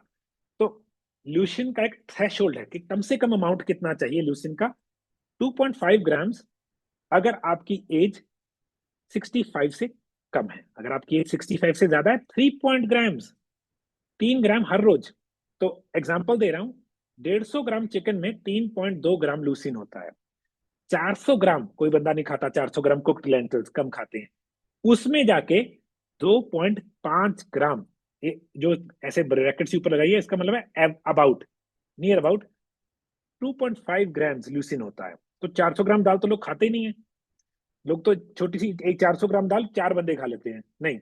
तो ल्यूसिन का एक थ्रेशोल्ड है कि कम से कम अमाउंट कितना चाहिए ल्यूसिन का, 2.5 ग्राम्स अगर आपकी एज 65 से कम है, अगर आपकी एज 65 से ज्यादा है, 3 ग्राम्स, 3 ग्राम हर रोज। तो एग्जाम्पल दे रहा हूं, 150 ग्राम चिकन में 3.2 ग्राम लूसिन होता है। 400 ग्राम कोई बंदा नहीं खाता, 400 ग्राम कुक्ड लेंटिल्स कम खाते हैं, उसमें जाके 2.5 ग्राम, जो ऐसे ब्रैकेट से ऊपर लगाइए, इसका मतलब है about, near about 2.5 grams leucine होता है। तो 400 ग्राम दाल तो लोग खाते ही नहीं है। लोग तो छोटी सी एक 400 ग्राम दाल 4 बंदे खा लेते हैं, नहीं।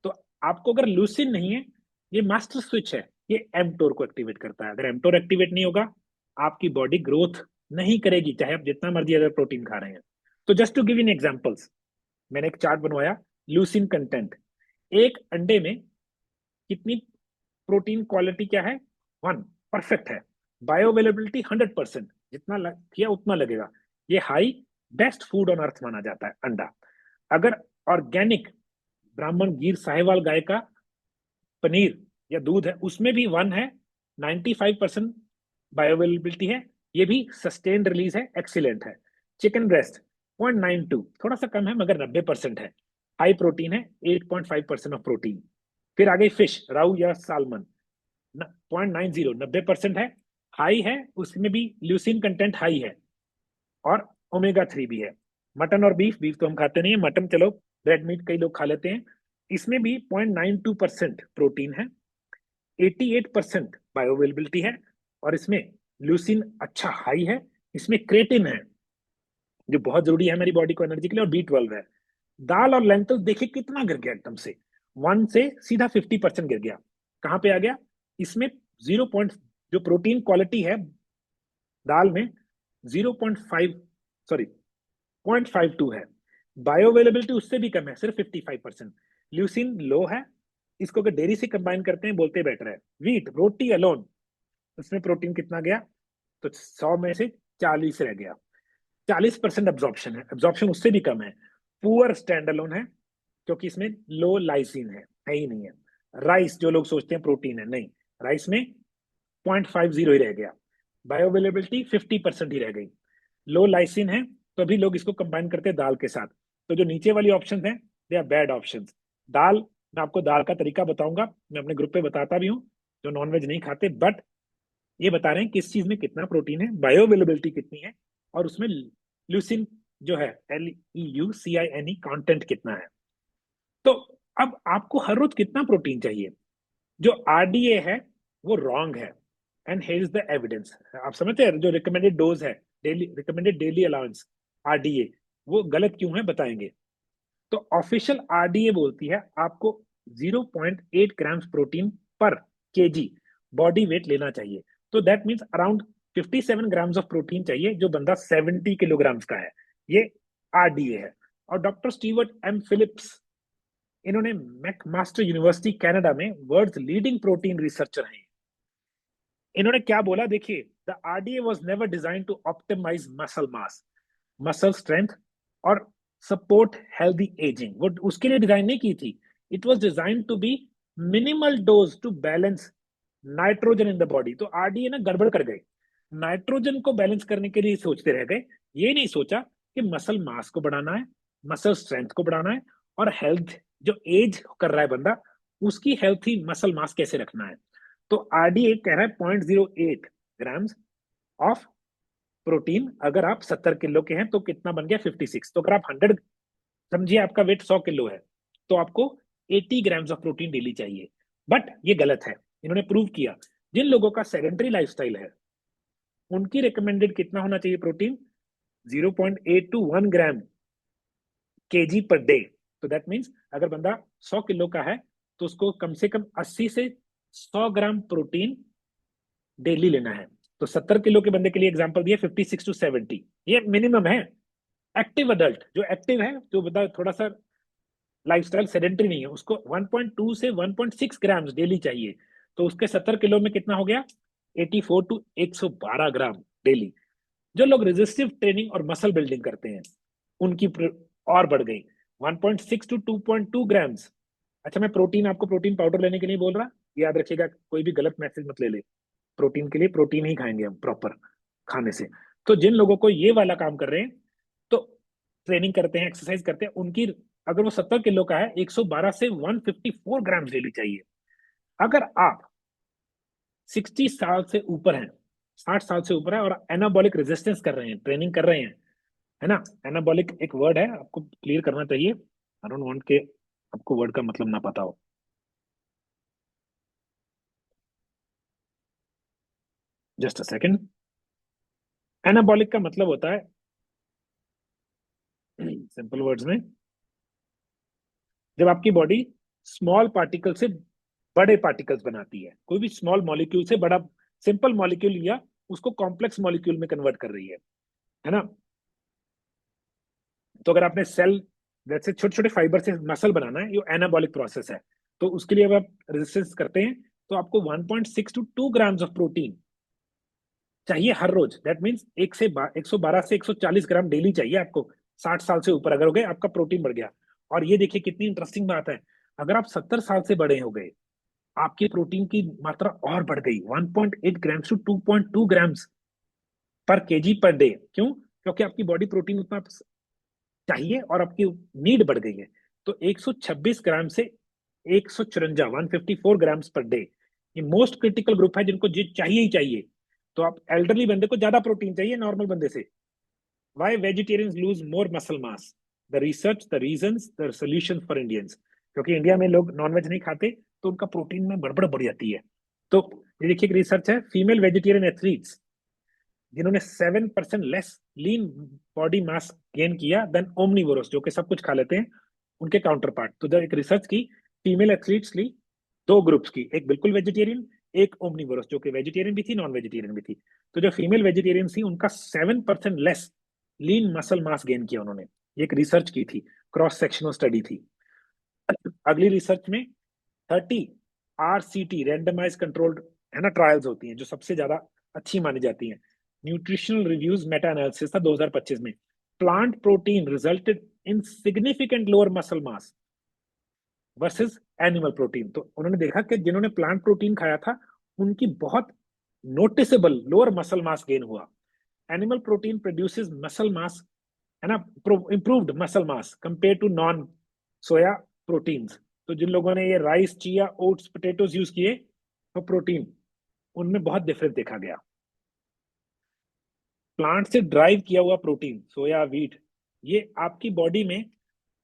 तो आपको अगर लूसिन नहीं है, ये मास्टर स्विच है, ये एमटोर को एक्टिवेट करता है। अगर एमटोर एक्टिवेट नहीं होगा, आपकी बॉडी ग्रोथ नहीं करेगी, चाहे आप जितना मर्जी अगर प्रोटीन खा रहे हैं। तो just to give in examples, मैंने एक चार्ट बनवाया, लूसिन कंटेंट। एक अंडे में कितनी प्रोटीन क्वालिटी क्या है? 1, परफेक्ट है। बायो अवेलेबिलिटी 100%, जितना किया उतना लगेगा। ये high best food on earth माना जाता है अंडा। अगर ऑर्गेनिक ब्राह्मण गिर साहिवाल गाय का पनीर या दूध है, उसमें भी 1 है, 95% बायो अवेलेबिलिटी है, ये भी सस्टेन्ड रिलीज है, एक्सीलेंट है। चिकन ब्रेस्ट 0.92, थोड़ा सा कम है मगर 90% है, हाई प्रोटीन है, 8.5% ऑफ प्रोटीन। फिर आ गई फिश, राउ या सालमन, 0.90, 90% है, हाई है, उसमें भी ल्यूसिन कंटेंट हाई है, और ओमेगा 3 भी है। मटन और बीफ, बीफ तो हम खाते नहीं है, मटन चलो, रेड मीट कई लोग खा लेते हैं, इसमें भी 0.92% प्रोटीन है, 88% बायोअवेलेबिलिटी है, और इसमें ल्यूसिन अच्छा हाई है, इसमें क्रेटिन है जो बहुत जरूरी है हमारी बॉडी को एनर्जी के लिए, और B12 है। दाल और लेंटल्स देखिए कितना गिर गया एकदम से, 1 से सीधा 50% गिर गया। कहां पे आ गया? इसमें 0. जो प्रोटीन क्वालिटी है दाल में 0.5, सॉरी 0.52 है, बायो अवेलेबिलिटी उससे भी कम है, सिर्फ 55%। ल्यूसिन लो है, इसको अगर डेयरी से कंबाइन करते हैं बोलते बेटर है। वीट, रोटी अलोन, उसमें प्रोटीन कितना गया? तो 100 में से 40 रह गया, 40% एब्जॉर्प्शन है, एब्जॉर्प्शन उससे भी कम है। पुअर स्टैंड अलोन है, क्योंकि इसमें लो लाइसिन है ही नहीं है। राइस, जो लोग सोचते हैं प्रोटीन है, नहीं, राइस में 0.50 ही रह गया, बायो अवेलेबिलिटी 50% ही रह गई, लो लाइसिन है, तो अभी लोग इसको कंबाइन करते हैं दाल के साथ। तो जो नीचे वाली ऑप्शन है, दे आर बैड ऑप्शन। दाल, मैं आपको दाल का तरीका बताऊंगा, मैं अपने ग्रुप पे बताता भी हूँ, जो नॉनवेज नहीं खाते, बट ये बता रहे हैं किस चीज में कितना प्रोटीन है, बायो अवेलेबिलिटी कितनी है, और उसमें ल्यूसिन जो है, LEUCINE कंटेंट कितना है। तो अब आपको हर रोज कितना प्रोटीन चाहिए? जो RDA है वो रॉन्ग है, and here is the evidence. आप समझते हैं जो रिकमेंडेड डोज है, daily recommended daily allowance, RDA, वो गलत क्यों है बताएंगे। तो ऑफिशियल RDA बोलती है आपको 0.8 ग्राम्स प्रोटीन पर केजी बॉडी वेट लेना चाहिए। तो that means around 57 grams of protein चाहिए, जो बंदा 70 किलोग्राम्स का है, ये RDA है। और डॉक्टर स्टीवर्ट एम फिलिप्स, इन्होंने मैकमास्टर यूनिवर्सिटी कनाडा में वर्ल्ड लीडिंग प्रोटीन रिसर्चर हैं। इन्होंने क्या बोला देखिए, the RDA was never design to optimise muscle mass, muscle strength और सपोर्ट हेल्दी एजिंग, वो उसके लिए डिजाइन नहीं की थी। It was design to be minimal dose to balance nitrogen in the body. तो RDA ना गड़बड़ कर गए, नाइट्रोजन को बैलेंस करने के लिए सोचते रह गए, ये नहीं सोचा कि मसल मास को बढ़ाना है, मसल स्ट्रेंथ को बढ़ाना है, और हेल्थ, जो एज कर रहा है बंदा, उसकी हेल्थी मसल मास कैसे रखना है। तो RDA कह रहा है 0.08 ग्राम्स ऑफ प्रोटीन। अगर आप 70 किलो के हैं तो कितना बन गया? 56। तो अगर आप 100, समझिए आपका वेट 100 किलो है, तो आपको 80 ग्राम्स ऑफ प्रोटीन डेली चाहिए। बट ये गलत है, इन्होंने प्रूव किया। जिन लोगों का सेडेंटरी लाइफस्टाइल है, उनकी रिकमेंडेड कितना होना चाहिए protein? 0.8 to 1 gram kg per day. तो दैट मीन्स अगर बंदा 100 किलो का है, तो उसको कम से कम 80 से 100 ग्राम प्रोटीन डेली लेना है। तो 70 किलो के बंदे के लिए एग्जांपल दिया, 56 टू 70, ये मिनिमम है। एक्टिव अडल्ट जो एक्टिव है, जो बंदा थोड़ा सा लाइफस्टाइल सेडेंटरी नहीं है, उसको 1.2 से 1.6 ग्राम डेली चाहिए। तो उसके 70 किलो में कितना हो गया? 84 टू 112 ग्राम डेली। जो लोग रेजिस्टिव ट्रेनिंग और मसल बिल्डिंग करते हैं, उनकी और बढ़ गई, 1.6 टू 2.2 ग्राम्स। अच्छा, मैं प्रोटीन, आपको प्रोटीन पाउडर लेने के लिए बोल रहा, याद रखिएगा, कोई भी गलत मैसेज मत ले ले। प्रोटीन के लिए प्रोटीन ही खाएंगे हम प्रॉपर खाने से। तो जिन लोगों को ये वाला काम कर रहे हैं, तो ट्रेनिंग करते हैं, एक्सरसाइज करते हैं, उनकी अगर वो 70 किलो का है, 112 से 154 ग्राम डेली चाहिए। अगर आप 60 साल से ऊपर हैं, 60 साल से ऊपर है और एनाबॉलिक रेजिस्टेंस कर रहे हैं, ट्रेनिंग कर रहे हैं, है ना। एनाबॉलिक एक वर्ड है, आपको क्लियर करना चाहिए। आई डोंट वांट के आपको वर्ड का मतलब ना पता हो। Just a second. एनाबॉलिक का मतलब होता है, सिंपल वर्ड्स में, जब आपकी बॉडी स्मॉल पार्टिकल से बड़े पार्टिकल्स बनाती है, कोई भी स्मॉल मॉलिक्यूल से बड़ा सिंपल मॉलिक्यूल लिया, उसको कॉम्प्लेक्स मॉलिक्यूल में कन्वर्ट कर रही है ना। तो अगर आपने सेल जैसे छोटे छोटे फाइबर से मसल बनाना है, ये एनाबॉलिक प्रोसेस है। तो उसके लिए अगर आप रेजिस्टेंस करते हैं, तो आपको 1.6 टू 2 ग्राम्स ऑफ प्रोटीन चाहिए हर रोज। दैट मीन्स 112 से 140 ग्राम डेली चाहिए आपको। 60 साल से ऊपर अगर हो गए, आपका प्रोटीन बढ़ गया। और ये देखिए कितनी इंटरेस्टिंग बात है, अगर आप 70 साल से बड़े हो गए, आपकी प्रोटीन की मात्रा और बढ़ गई 1.8 ग्राम्स टू 2.2 ग्राम्स पर केजी पर डे। क्यों? क्योंकि आपकी बॉडी प्रोटीन उतना चाहिए और आपकी नीड बढ़ गई है। तो 126 ग्राम से 154 154 ग्राम्स पर डे, ये मोस्ट क्रिटिकल ग्रुप है जिनको जी चाहिए ही चाहिए। तो आप एल्डरली बंदे को ज्यादा प्रोटीन चाहिए नॉर्मल बंदे से। Why vegetarians loose more muscle mass? The research, the reasons, the solution for Indians. क्योंकि इंडिया में लोग नॉनवेज नहीं खाते, तो उनका प्रोटीन में गड़बड़ बढ़ जाती है। तो ये देखिए, एक रिसर्च है, फीमेल वेजिटेरियन एथलीट्स जिन्होंने 7% less lean body mass gain किया देन ओमनीवोरस, जो कि सब कुछ खा लेते हैं, उनके काउंटर पार्ट। तो जब एक रिसर्च की, फीमेल एथलीट्स ली, दो ग्रुप्स की, एक बिल्कुल वेजिटेरियन, एक ओमनीवोरस जो कि वेजिटेरियन भी थी नॉन वेजिटेरियन भी थी। तो जो फीमेल वेजिटेरियन थी, उनका 7% less lean muscle mass gain किया उन्होंने। ये एक रिसर्च की थी, क्रॉस सेक्शनल स्टडी थी। अगली रिसर्च में 30 RCT रैंडमाइज कंट्रोल्ड, है ना, ट्रायल्स होती हैं जो सबसे ज्यादा अच्छी मानी जाती हैं। न्यूट्रिशनल रिव्यूज मेटा एनालिसिस था 2025 में। Plant protein resulted in significant lower muscle mass versus animal protein. तो उन्होंने देखा कि जिन्होंने प्लांट प्रोटीन खाया था, उनकी बहुत noticeable lower muscle mass gain हुआ। Animal protein produces muscle mass, है ना, improved muscle mass compared to non soya proteins. तो जिन लोगों ने ये rice, chia, oats, potatoes use किए तो प्रोटीन उनमें बहुत डिफरेंस देखा गया। प्लांट से ड्राइव किया हुआ प्रोटीन, सोया, व्हीट, ये आपकी बॉडी में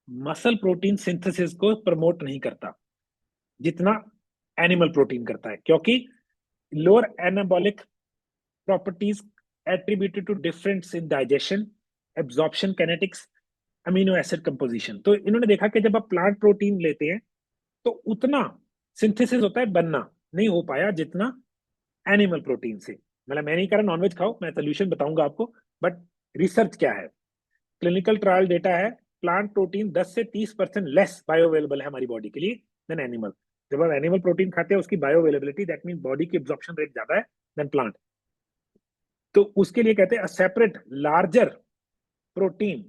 मसल प्रोटीन सिंथेसिस को प्रमोट नहीं करता जितना एनिमल प्रोटीन करता है, क्योंकि lower anabolic properties attributed to difference in digestion, absorption kinetics, amino acid composition. तो इन्होंने देखा कि जब आप प्लांट प्रोटीन लेते हैं, तो उतना सिंथेसिस होता है, बनना नहीं हो पाया जितना एनिमल प्रोटीन से। मतलब मैं नहीं कह रहा नॉनवेज खाओ, मैं सोल्यूशन बताऊंगा आपको, बट रिसर्च क्या है, क्लिनिकल ट्रायल डेटा है, प्लांट प्रोटीन 10 से 30% लेस बायो अवेलेबल है हमारी बॉडी के लिए देन एनिमल। जब हम एनिमल प्रोटीन खाते हैं, उसकी bio availability, that mean body की एब्जॉर्प्शन रेट ज्यादा है देन प्लांट। तो उसके लिए कहते हैं सेपरेट लार्जर प्रोटीन,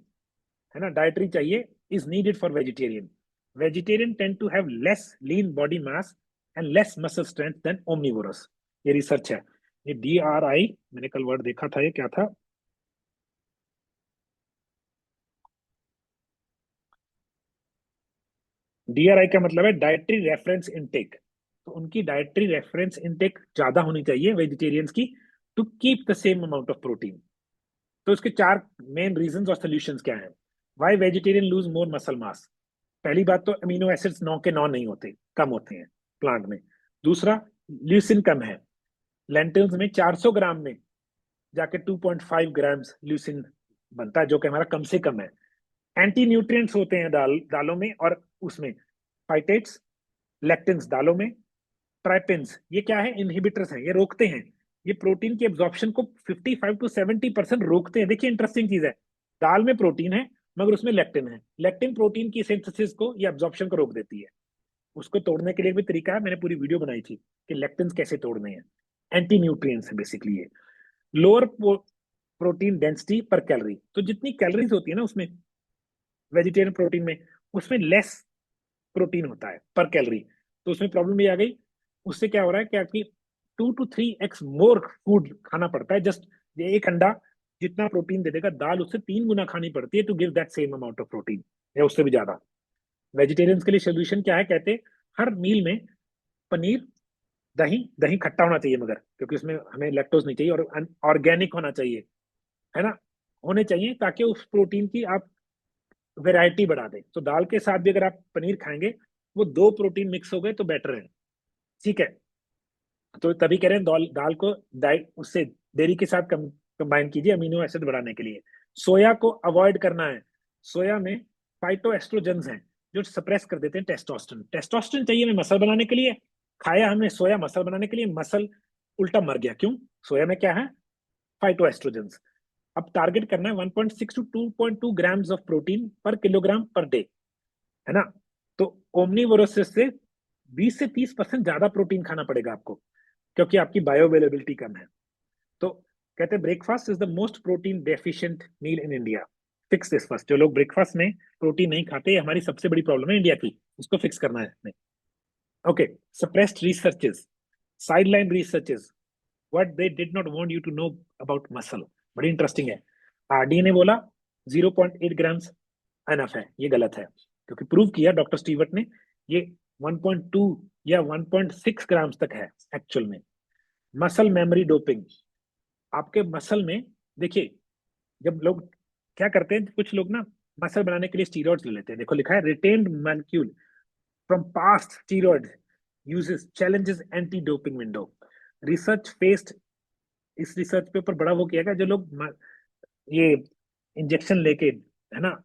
है ना, डाइटरी चाहिए, is needed for vegetarian. Vegetarian tend to have less lean body mass and less muscle strength than omnivorous. ये रिसर्च है। ये DRI, मैंने कल वर्ड देखा था, ये क्या था, DRI का मतलब है डाइटरी रेफरेंस इनटेक। तो उनकी डाइटरी रेफरेंस इनटेक ज्यादा होनी चाहिए वेजिटेरियंस की, to keep the same amount of protein. तो इसके चार मेन रीजंस और सॉल्यूशंस क्या हैं। Why vegetarian lose more muscle mass? पहली बात तो अमीनो एसिड्स 9 के 9 नहीं होते, कम होते हैं प्लांट में। दूसरा, ल्यूसिन कम है। लेंटिल्स में 400 ग्राम में जाके 2.5 ग्राम्स ल्यूसिन बनता है, जो कि हमारा कम से कम है। एंटी न्यूट्रिएंट्स होते हैं दालों में और उसमें, फाइटेट्स, लेक्टिन्स दालों में, ट्राइपेन्स, ये क्या है, इनहिबिटर्स हैं, ये रोकते हैं, ये प्रोटीन की एब्जॉर्प्शन को 55 to 70% रोकते हैं। देखिए इंटरेस्टिंग चीज है, दाल में प्रोटीन है मगर उसमें लेक्टिन है। लेक्टिन प्रोटीन की सिंथेसिस को या एब्जॉर्प्शन को रोक देती है। उसको तोड़ने के लिए भी तरीका है, मैंने पूरी वीडियो बनाई थी कि लेक्टिन कैसे तोड़ने हैं। एंटी न्यूट्रिएंट्स है बेसिकली ये। लोअर प्रोटीन डेंसिटी पर कैलोरी, तो जितनी कैलोरीज होती है ना उसमें, वेजिटेरियन प्रोटीन में, उसमें लेस प्रोटीन होता है पर कैलोरी। तो उसमें प्रॉब्लम ये आ गई, उससे क्या हो रहा है कि आपकी 2 to 3x मोर फूड खाना पड़ता है। जस्ट ये एक अंडा जितना प्रोटीन दे देगा, दाल उससे 3 गुना खानी पड़ती है to give that same amount of protein, या उससे भी ज्यादा। वेजिटेरियंस के लिए सोल्यूशन क्या है, कहते हैं हर मील में पनीर, दही, दही खट्टा होना चाहिए मगर, क्योंकि उसमें हमें लैक्टोज नहीं चाहिए, और ऑर्गेनिक होना चाहिए, है ना, होने चाहिए, ताकि उस प्रोटीन की आप वैरायटी बढ़ा दें। तो दाल के साथ भी अगर आप पनीर खाएंगे, वो 2 प्रोटीन मिक्स हो गए तो बेटर है। ठीक है, तो तभी कह रहे हैं दाल दाल को डाइट उससे डेयरी के साथ कंबाइन कीजिए अमीनो एसिड बढ़ाने के लिए। सोया को अवॉइड करना है। सोया में फाइटो एस्ट्रोजेंस हैं जो सप्रेस कर देते हैं टेस्टोस्टेरोन। टेस्टोस्टेरोन चाहिए हमें मसल बनाने के लिए, खाया हमने सोया मसल बनाने के लिए, मसल उल्टा मर गया। क्यों? सोया में क्या है? Phyto oestrogens. अब टारगेट करना है 1.6 टू 2.2 ग्राम्स ऑफ प्रोटीन पर किलोग्राम पर डे, है ना। तो ओमनीवोरस से 20 से 30% ज्यादा प्रोटीन खाना पड़ेगा आपको, क्योंकि आपकी बायो अवेलेबिलिटी कम है। तो कहते हैं breakfast is the most protein deficient meal in India. Fix this first. जो लोग ब्रेकफास्ट में प्रोटीन नहीं खाते, ये हमारी सबसे बड़ी प्रॉब्लम है इंडिया की, इसको फिक्स करना है हमें। Okay, suppressed researches, sideline researches, what they did not want you to know about muscle. बड़ी इंटरेस्टिंग है। आरडी ने बोला 0.8 ग्राम्स एनफ है, ये गलत है, क्योंकि प्रूव किया डॉक्टर स्टीवर्ट ने, ये 1.2 या 1.6 ग्राम्स तक है एक्चुअल में। मसल मेमोरी डोपिंग, आपके मसल में, देखिए जब लोग क्या करते हैं, कुछ लोग ना मसल बनाने के लिए स्टीरॉइड्स ले लेते हैं। देखो लिखा है retained molecule from past steroid uses challenges anti doping window. Research faced, इस रिसर्च पेपर बड़ा वो किया गया, जो लोग ये इंजेक्शन लेके, है ना,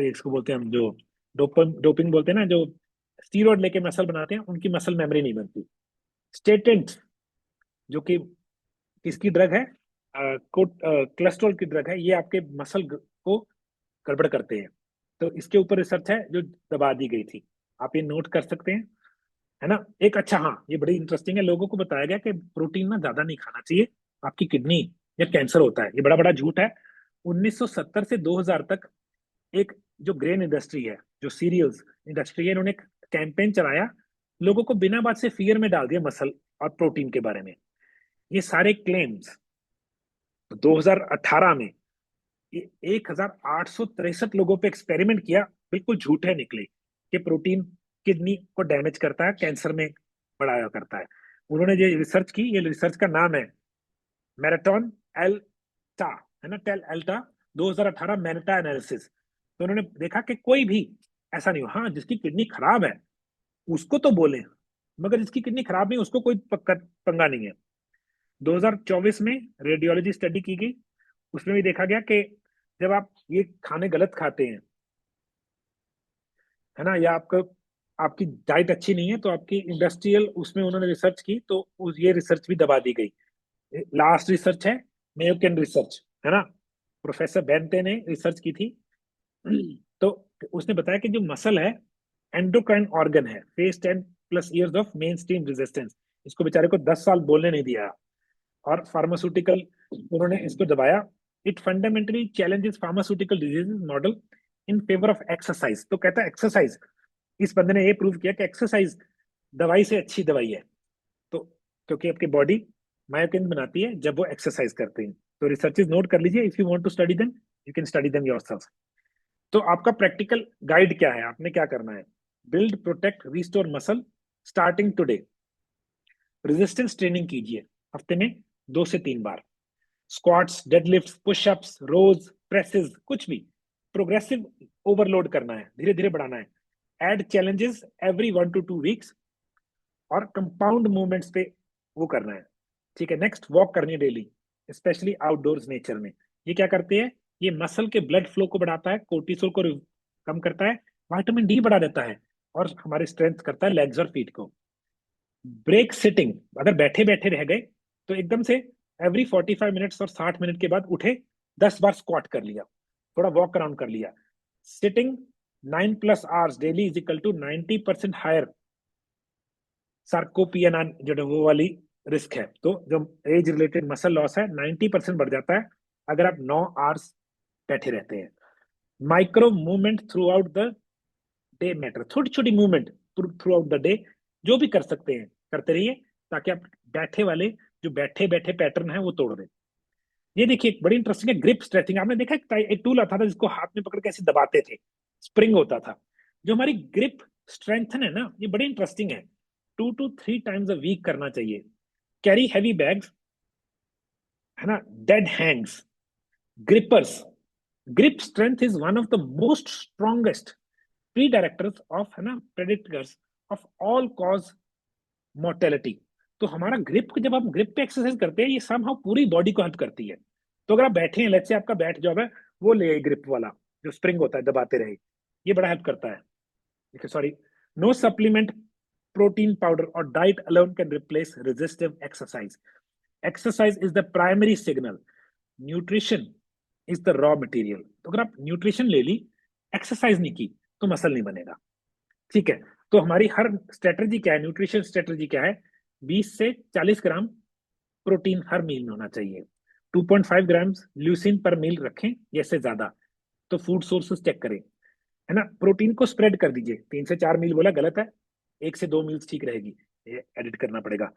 इसको बोलते हैं हम जो डोपिंग बोलते हैं ना, जो स्टीरॉइड लेके मसल बनाते हैं, उनकी मसल मेमोरी नहीं बनती। स्टेटेंट, जो कि किसकी ड्रग है, कोलेस्ट्रॉल की ड्रग है, ये आपके मसल को गड़बड़ करते हैं। तो इसके ऊपर रिसर्च है जो दबा दी गई थी, आप ये नोट कर सकते हैं, है ना। एक अच्छा, हाँ ये बड़ी इंटरेस्टिंग है, लोगों को बताया गया कि प्रोटीन ना ज्यादा नहीं खाना चाहिए, आपकी किडनी या कैंसर होता है। ये बड़ा बड़ा झूठ है। 1970 से 2000 तक एक जो ग्रेन इंडस्ट्री है, जो सीरियल्स इंडस्ट्री है, इन्होंने एक कैंपेन चलाया, लोगों को बिना बात से फियर में डाल दिया मसल और प्रोटीन के बारे में। ये सारे क्लेम्स 2018 में 1863 लोगों पे एक्सपेरिमेंट किया, बिल्कुल झूठे निकले कि प्रोटीन किडनी को डैमेज करता है, कैंसर में बढ़ाया करता है। उन्होंने जो रिसर्च की, ये रिसर्च का नाम है मैराथन एल्टा, है ना, टेल एल्टा 2018 मैनेटा एनालिसिस। तो उन्होंने देखा कि कोई भी ऐसा नहीं हो, हाँ जिसकी किडनी खराब है उसको तो बोले, मगर जिसकी किडनी खराब नहीं उसको कोई पंगा नहीं है। 2024 में रेडियोलॉजी स्टडी की गई, उसमें भी देखा गया कि जब आप ये खाने गलत खाते हैं, है ना, या आपका आपकी डाइट अच्छी नहीं है, तो आपकी इंडस्ट्रियल उसमें उन्होंने रिसर्च की, तो ये रिसर्च भी दबा दी गई। लास्ट रिसर्च है मेयोकेन रिसर्च, है ना, प्रोफेसर बेंटे ने रिसर्च की थी। तो उसने बताया कि जो मसल है एंडोक्राइन ऑर्गन है, face 10+ years of main stream resistance, इसको बेचारे को 10 साल बोलने नहीं दिया, और फार्मास्यूटिकल उन्होंने इसको दबाया। It fundamentally challenges pharmaceutical disease model in favour of exercise. तो कहता है एक्सरसाइज, इस बंदे ने ये प्रूव किया कि एक्सरसाइज दवाई से अच्छी दवाई है। तो क्योंकि आपकी बॉडी मायोकिन बनाती है जब वो एक्सरसाइज करते हैं। तो रिसर्चेज नोट कर लीजिए, if you want to study them you can study them yourself. तो आपका प्रैक्टिकल गाइड क्या है, आपने क्या करना है? Build, protect, restore muscle starting today. Resistance training कीजिए हफ्ते में 2 से 3 बार। स्क्वाट्स, डेडलिफ्ट्स, पुशअप्स, रोज, प्रेसेस, कुछ भी प्रोग्रेसिव ओवरलोड करना है, धीरे धीरे बढ़ाना है। Add challenges every 1 to 2 weeks, और कंपाउंड मूवमेंट्स पे वो करना है। ठीक है, नेक्स्ट वॉक करनी है डेली, स्पेशली आउटडोर्स नेचर में। ये क्या करते हैं? ये मसल के ब्लड फ्लो को बढ़ाता है, कोर्टिसोल को कम करता है, विटामिन डी बढ़ा देता है, और हमारे स्ट्रेंथ करता है लेग्स और फीट को। ब्रेक सिटिंग, अगर बैठे बैठे रह गए तो एकदम से एवरी 45 मिनट्स और 60 मिनट के बाद उठे, 10 बार स्क्वाट कर लिया, थोड़ा वॉक अराउंड कर लिया। Sitting 9+ hours daily is equal to 90% higher sarcopenia, जो वो वाली रिस्क है। तो जो एज रिलेटेड मसल लॉस है 90% बढ़ जाता है अगर आप 9 आवर्स बैठे रहते हैं। Micro movement through out the day matter, छोटी छोटी movement through out the day जो भी कर सकते हैं करते रहिए, ताकि आप बैठे वाले जो बैठे बैठे पैटर्न है वो तोड़ दें। ये देखिए एक बड़ी इंटरेस्टिंग है ग्रिप स्ट्रेचिंग। आपने देखा एक टूल आता था जिसको हाथ में पकड़ के ऐसे दबाते थे, स्प्रिंग होता था। जो हमारी ग्रिप स्ट्रेंथन है ना, ये बड़ी इंटरेस्टिंग है। 2 to 3 times a week करना चाहिए। कैरी हैवी बैग्स, है ना, dead hangs, grippers. Grip strength is one of the most strongest pre directors of, है ना, predictors of all cause mortality. तो हमारा ग्रिप, जब आप ग्रिप पे एक्सरसाइज करते हैं, ये समहाउ पूरी बॉडी को हेल्प करती है। तो अगर आप बैठे हैं, लेट्स से आपका बैठ जॉब है, वो ले ग्रिप वाला जो स्प्रिंग होता है, दबाते रहे, ये बड़ा हेल्प करता है। Sorry, no supplement, protein powder और diet alone can replace resistive exercise. Exercise is the primary signal, nutrition is the raw material. तो अगर आप न्यूट्रिशन ले ली, एक्सरसाइज नहीं की, तो मसल नहीं बनेगा। ठीक है, तो हमारी हर स्ट्रेटजी क्या है, न्यूट्रिशन स्ट्रेटजी क्या है, 20 से 40 ग्राम प्रोटीन हर मील में होना चाहिए। 2.5 ग्राम ल्यूसिन पर मील रखें या इससे ज्यादा। तो फूड सोर्सेस चेक करें, है ना। प्रोटीन को स्प्रेड कर दीजिए, 3 से 4 मील बोला गलत है, 1 से 2 मील ठीक रहेगी, ये एडिट करना पड़ेगा,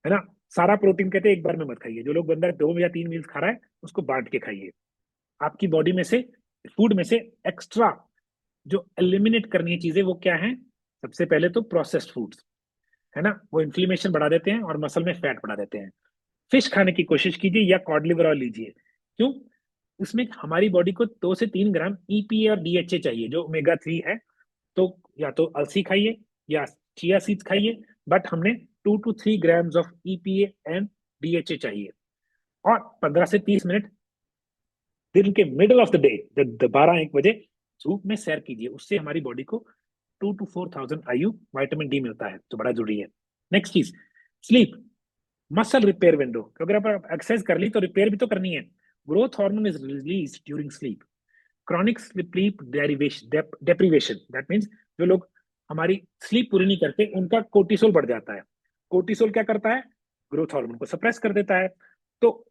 है ना। सारा प्रोटीन कहते हैं एक बार में मत खाइए, जो लोग बंदा 2 या 3 मील खा रहा है उसको बांट के खाइए। आपकी बॉडी में से, फूड में से एक्स्ट्रा जो एलिमिनेट करनी है चीजें, वो क्या है, सबसे पहले तो प्रोसेस्ड फूड्स, है ना, वो इन्फ्लेमेशन बढ़ा देते हैं और मसल में फैट बढ़ा देते हैं। फिश खाने की कोशिश कीजिए या कॉड लिवर ऑयल लीजिए। क्यों? उसमें हमारी बॉडी को 2 से 3 ग्राम ईपीए और डीएचए चाहिए, जो ओमेगा 3 है। तो या तो अलसी खाइए या चिया सीड्स खाइए, बट हमने 2 to 3 grams of EPA and DHA चाहिए। और 15 से 30 मिनट दिन के मिडल ऑफ द डे, जब 12-1 बजे धूप में सैर कीजिए, उससे हमारी बॉडी को 2 to 4,000 आयु विटामिन डी मिलता है, तो बड़ा जरूरी है। नेक्स्ट चीज, स्लीप, मसल रिपेयर विंडो। क्योंकि अगर आप एक्सरसाइज कर ली तो रिपेयर भी तो करनी है। Growth hormone is release during sleep. Chronic sleep deprivation, that means जो लोग हमारी स्लीप पूरी नहीं करते, उनका कोर्टिसोल बढ़ जाता है। कोर्टिसोल क्या करता है, ग्रोथ हार्मोन को सप्रेस कर देता है, तो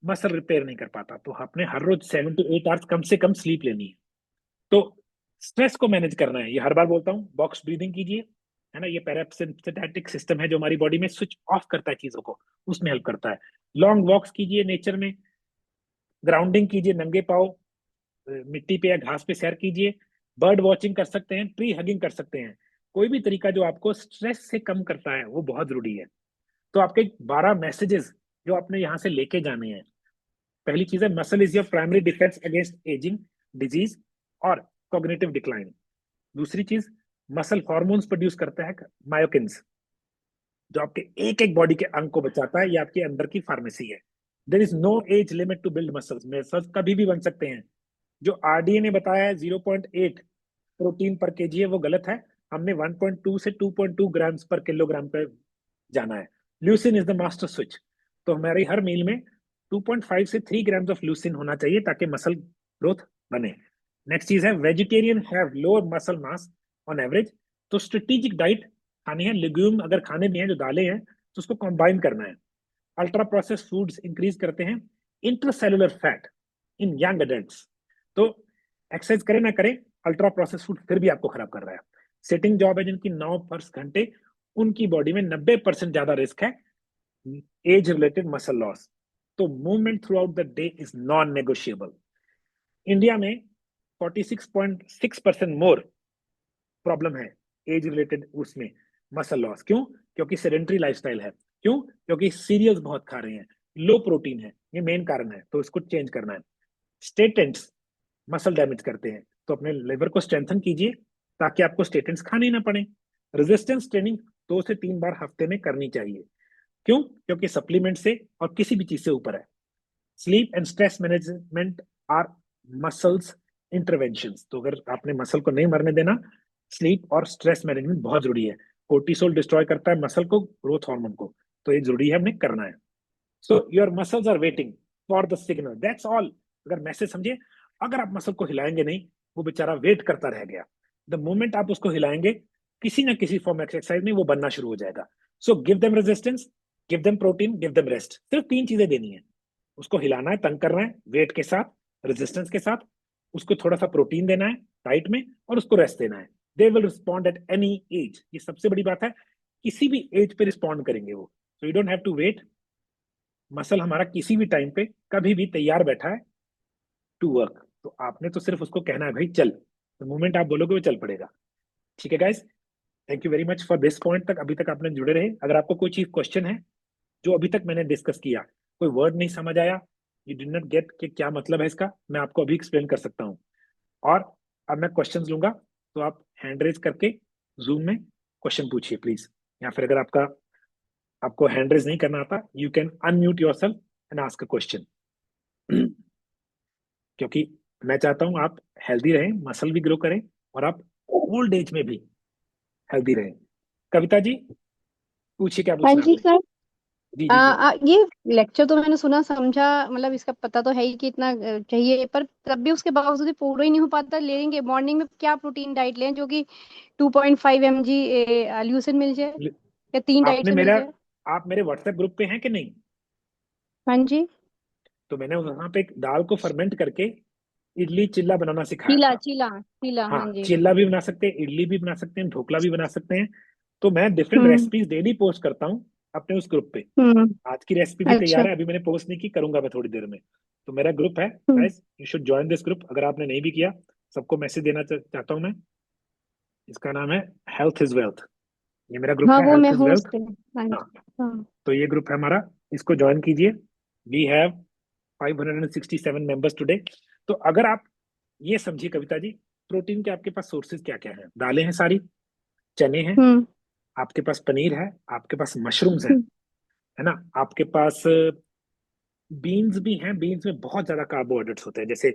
मसल रिपेयर नहीं कर पाता। तो आपने हर रोज 7 to 8 आवर्स कम से कम स्लीप लेनी है। तो स्ट्रेस को मैनेज करना है, ये हर बार बोलता हूँ, बॉक्स ब्रीदिंग कीजिए, है ना। ये पैरासिम्पथेटिक सिस्टम है जो हमारी बॉडी में स्विच ऑफ करता है चीजों को, उसमें हेल्प करता है। लॉन्ग वॉक्स कीजिए नेचर में, ग्राउंडिंग कीजिए, नंगे पाओ मिट्टी पे या घास पे सैर कीजिए, बर्ड वॉचिंग कर सकते हैं, ट्री हगिंग कर सकते हैं। कोई भी तरीका जो आपको स्ट्रेस से कम करता है वो बहुत जरूरी है। तो आपके 12 मैसेजेस जो आपने यहाँ से लेके जाने हैं। पहली चीज है, muscle is your primary defence against ageing, disease और कॉग्निटिव डिक्लाइन। दूसरी चीज, मसल हॉर्मोन्स प्रोड्यूस करता है मायोकिन्स, जो आपके एक एक बॉडी के अंग को बचाता है। ये आपके अंदर की फार्मेसी है। There is no age limit to build muscles, muscles कभी भी बन सकते हैं। जो आरडीए ने बताया है 0.8 प्रोटीन पर केजी है, वो गलत है। हमने 1.2 से 2.2 ग्राम्स पर किलोग्राम पे जाना है। Leucine is the master switch. तो हमारी हर मील में 2.5 से 3 ग्राम्स ऑफ ल्यूसिन होना चाहिए ताकि मसल ग्रोथ बने। नेक्स्ट चीज है, vegetarian have lower muscle mass on average. तो स्ट्रेटेजिक डाइट खानी है, लिग्यूम अगर खाने भी हैं, जो दालें हैं, तो उसको कंबाइन करना है। अल्ट्रा प्रोसेस्ड फूड्स इंक्रीज करते हैं intracellular fat in young adults. तो एक्सरसाइज करें ना करें, अल्ट्रा प्रोसेस्ड फूड फिर भी आपको खराब कर रहा है। सिटिंग जॉब है जिनकी 9 घंटे, उनकी बॉडी में 90% ज्यादा रिस्क है एज रिलेटेड मसल लॉस। तो movement through out the day is non negotiable. India में 46.6% मोर प्रॉब्लम है एज रिलेटेड उसमें मसल लॉस। क्यों? क्योंकि सेडेंट्री लाइफस्टाइल है। क्यों? क्योंकि सीरियल्स बहुत खा रहे हैं, लो प्रोटीन है, ये मेन कारण है। तो इसको चेंज करना है। स्टेटेंट्स मसल डैमेज करते हैं, तो अपने लिवर को स्ट्रेंथन कीजिए ताकि आपको स्टेटेंट्स खाने ना पड़े। रेजिस्टेंस ट्रेनिंग 2 से 3 बार हफ्ते में करनी चाहिए। क्यों? क्योंकि सप्लीमेंट से और किसी भी चीज से ऊपर है। Sleep and stress management our muscles intervention. तो अगर आपने मसल को नहीं मरने देना, स्लीप और स्ट्रेस मैनेजमेंट बहुत जरूरी है। कोर्टिसोल डिस्ट्रॉय करता है मसल को, ग्रोथ हार्मोन को, तो ये जरूरी है, हमने करना है। So your muscles are waiting for the signal, that's all. अगर मैसेज समझिए, अगर आप मसल को हिलाएंगे नहीं, वो बेचारा वेट करता रह गया। द मोमेंट आप उसको हिलाएंगे, किसी ना किसी फॉर्म एक्सरसाइज में वो बनना शुरू हो जाएगा। So give them resistance, give them protein, give them rest. सिर्फ 3 चीजें देनी है। उसको हिलाना है, तंग करना है वेट के साथ, रेजिस्टेंस के साथ, उसको थोड़ा सा प्रोटीन देना है डाइट में, और उसको रेस्ट देना है। They will respond at any as. ये सबसे बड़ी बात है, किसी भी एज पे रिस्पॉन्ड करेंगे वो। So you don't have to wait muscle हमारा किसी भी टाइम पे कभी भी तैयार बैठा है टू वर्क। तो आपने तो सिर्फ उसको कहना है भाई चल, तो मोमेंट आप बोलोगे वो चल पड़ेगा। ठीक है guys, thank you very much for this point तक अभी तक आपने जुड़े रहे। अगर आपको कोई चीज क्वेश्चन है जो अभी तक मैंने डिस्कस किया, कोई वर्ड नहीं समझ आया, यू डिड नॉट गेट कि क्या मतलब है इसका, मैं आपको अभी एक्सप्लेन कर सकता हूँ। और अब मैं क्वेश्चंस लूंगा, तो आप हैंड रेज करके जूम में क्वेश्चन पूछिए प्लीज। या फिर अगर आपको हैंड रेज नहीं करना आता, you can unmute yourself and ask a question. क्योंकि मैं चाहता हूं आप हेल्दी रहें, मसल भी ग्रो करें, और आप ओल्ड एज में भी हेल्दी रहें। कविता जी, पूछिए क्या हाँ पूछना है जी आपने। सर। जी जी जी। ये लेक्चर तो मैंने सुना समझा, मतलब इसका पता तो है ही कि इतना चाहिए, पर तब भी उसके बावजूद भी पूरा ही नहीं हो पाता। लेंगे मॉर्निंग में क्या प्रोटीन डाइट लें जो कि 2.5 mg ल्यूसिन मिल जाए, या 3 डाइट आपने से मिल मेरा जाए। आप मेरे व्हाट्सएप ग्रुप पे हैं कि नहीं? हाँ जी। तो मैंने वहां पे एक दाल को फर्मेंट करके इडली चिल्ला बनाना सिखाया चीला था। चीला चीला, हाँ, हाँ जी। चिल्ला भी बना सकते हैं, इडली भी बना सकते हैं, ढोकला भी बना सकते हैं। तो मैं डिफरेंट हम्म। रेसिपीज डेली पोस्ट करता हूँ अपने उस ग्रुप पे। हम्म। आज की रेसिपी भी अच्छा। तैयार है, अभी मैंने पोस्ट नहीं की, करूंगा मैं थोड़ी देर में। तो मेरा ग्रुप है hmm. Guys, you should join this group अगर आपने नहीं भी किया। सबको मैसेज देना चाहता हूँ मैं। इसका नाम है हेल्थ इज वेल्थ। ये मेरा ग्रुप हाँ है, वो मैं हेल्थ इज वेल्थ। होस्ट है। हाँ हाँ, जी। हाँ। तो ये ग्रुप है हमारा, इसको ज्वाइन कीजिए। We have 567 members today. तो अगर आप ये समझिए कविता जी, प्रोटीन के आपके पास सोर्सेज क्या क्या हैं? दालें हैं सारी, चने हैं, हम्म। आपके पास पनीर है, आपके पास मशरूम्स हैं, हम्म। है ना, आपके पास बीन्स भी हैं। बीन्स में बहुत ज्यादा कार्बोहाइड्रेट्स होते हैं, जैसे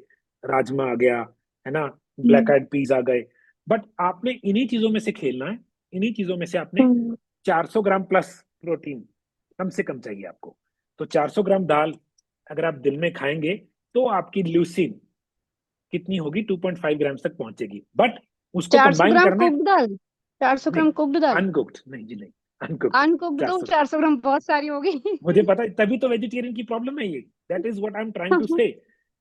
राजमा आ गया, है ना, ब्लैक हम्म। आइड पीज आ गए। बट आपने इन्हीं चीजों में से खेलना है। इन्हीं चीजों में से आपने हम्म। 400 ग्राम प्लस प्रोटीन कम से कम चाहिए आपको। तो 400 ग्राम दाल अगर आप दिन में खाएंगे, तो आपकी ल्यूसीन कितनी होगी? 2.5 ग्राम तक पहुंचेगी। बट उसको चार सौ कंबाइन ग्राम करना है। कुक्ड दाल 400 नहीं, ग्राम कुक्ड दाल। अनकुक्ड नहीं जी, नहीं, अनकुक्ड। अनकुक्ड तो 400, 400 ग्राम बहुत सारी होगी। मुझे पता है, तभी तो वेजिटेरियन की प्रॉब्लम है ये। That is what I am trying to say.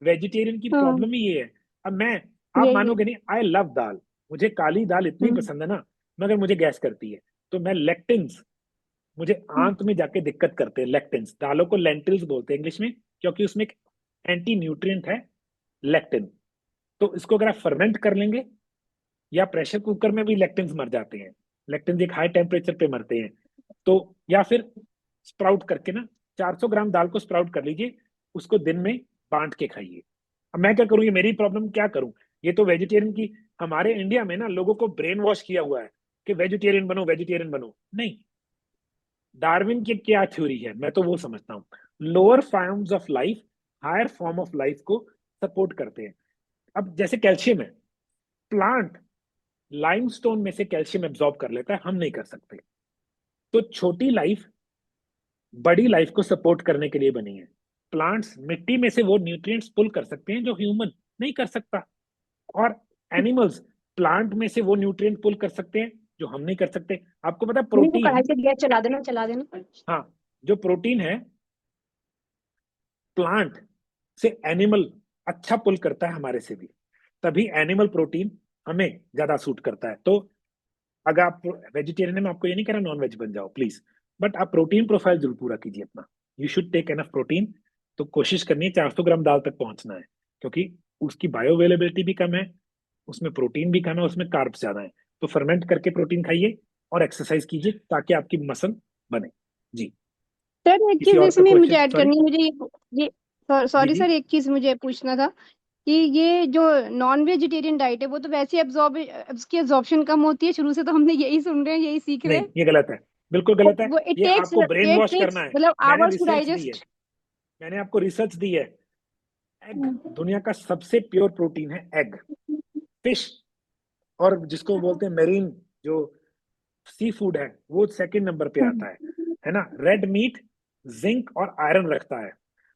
Vegetarian की हाँ, प्रॉब्लम ही ये है। अब मैं, आप यही है। मानोगे नहीं, आई लव दाल। मुझे काली दाल इतनी हम्म। पसंद है ना, मगर मुझे गैस करती है। तो मैं लेक्टिन्स, मुझे हम्म। आंत में जाके दिक्कत करते हैं लेक्टिन्स। दालों को लेंटिल्स बोलते हैं इंग्लिश में, क्योंकि उसमें एक एंटी न्यूट्रिएंट है, लेक्टिन। तो इसको अगर आप फर्मेंट कर लेंगे, या प्रेशर कुकर में भी लेक्टिन्स मर जाते हैं। लेक्टिन्स एक हाई टेम्परेचर पे मरते हैं। तो या फिर स्प्राउट करके ना, 400 ग्राम दाल को स्प्राउट कर लीजिए, उसको दिन में बांट के खाइए। अब मैं क्या करूं, ये मेरी प्रॉब्लम, क्या करूं? ये तो वेजिटेरियन की, हमारे इंडिया में ना लोगों को ब्रेन वॉश किया हुआ है कि वेजिटेरियन बनो, वेजिटेरियन बनो। नहीं, डार्विन की क्या थ्योरी है, मैं तो वो समझता हूँ, lower forms of life higher form of life को सपोर्ट करते हैं। अब जैसे कैल्शियम है, प्लांट लाइमस्टोन में से कैल्शियम एब्जॉर्ब कर लेता है, हम नहीं कर सकते। तो छोटी लाइफ बड़ी लाइफ को सपोर्ट करने के लिए बनी है। प्लांट्स मिट्टी में से वो न्यूट्रिएंट्स पुल कर सकते हैं जो ह्यूमन नहीं कर सकता। और एनिमल्स प्लांट में से वो न्यूट्रिएंट पुल कर सकते हैं जो हम नहीं कर सकते। आपको पता है नहीं वो प्रोटीन, कढ़ाई से गैस चला देना, चला देना। हाँ, जो प्रोटीन है प्लांट से एनिमल अच्छा पुल करता है हमारे से भी, तभी एनिमल प्रोटीन हमें ज्यादा सूट करता है। तो अगर आप वेजिटेरियन है, मैं आपको ये नहीं कह रहा नॉन वेज बन जाओ प्लीज, बट आप प्रोटीन प्रोफाइल जरूर पूरा कीजिए अपना। You should take enough protein. तो कोशिश करनी है 400 ग्राम दाल तक पहुंचना है, क्योंकि उसकी बायो अवेलेबिलिटी भी कम है, उसमें प्रोटीन भी कम है, उसमें कार्ब्स ज्यादा है। तो फर्मेंट करके प्रोटीन खाइए और एक्सरसाइज कीजिए ताकि आपकी मसल बने। जी। सर एक किसी चीज और का इसमें मुझे क्वेश्चन? Add sorry. करनी है, मुझे ये जी सॉरी जी। सर, एक चीज मुझे पूछना था कि ये जो नॉन वेजिटेरियन डाइट है वो तो वैसे एब्जॉर्ब उसकी एब्जॉर्प्शन कम होती है, शुरू से तो हमने यही सुन रहे हैं, यही सीख रहे नहीं, हैं। ये गलत है, बिल्कुल गलत है। वो इट ये टेक्स आपको ब्रेन इट वॉश करना टेक्स है। मतलब मैंने आवर्स टू रिसर्च दी है, डाइजेस्ट। मैंने आपको रिसर्च दी है। एग दुनिया का सबसे प्योर प्रोटीन है, एग। फिश, और जिसको बोलते हैं मेरीन, जो सी फूड है, वो सेकंड नंबर पे आता है ना। रेड मीट जिंक और आयरन रखता है।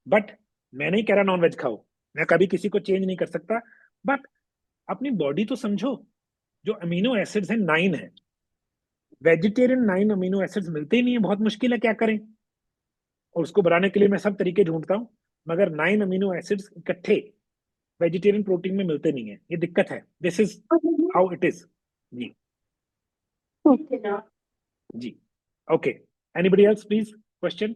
बट मैं नहीं कह रहा नॉन वेज खाओ, मैं कभी किसी को चेंज नहीं कर सकता। बट अपनी बॉडी तो समझो। जो अमीनो एसिड्स हैं 9 है, वेजिटेरियन 9 अमीनो एसिड्स मिलते ही नहीं है, बहुत मुश्किल है, क्या करें? और उसको बनाने के लिए मैं सब तरीके ढूंढता हूँ, मगर 9 अमीनो एसिड्स इकट्ठे वेजिटेरियन प्रोटीन में मिलते नहीं है। ये दिक्कत है, this is how it is. जी जी। Okay, anybody else please question?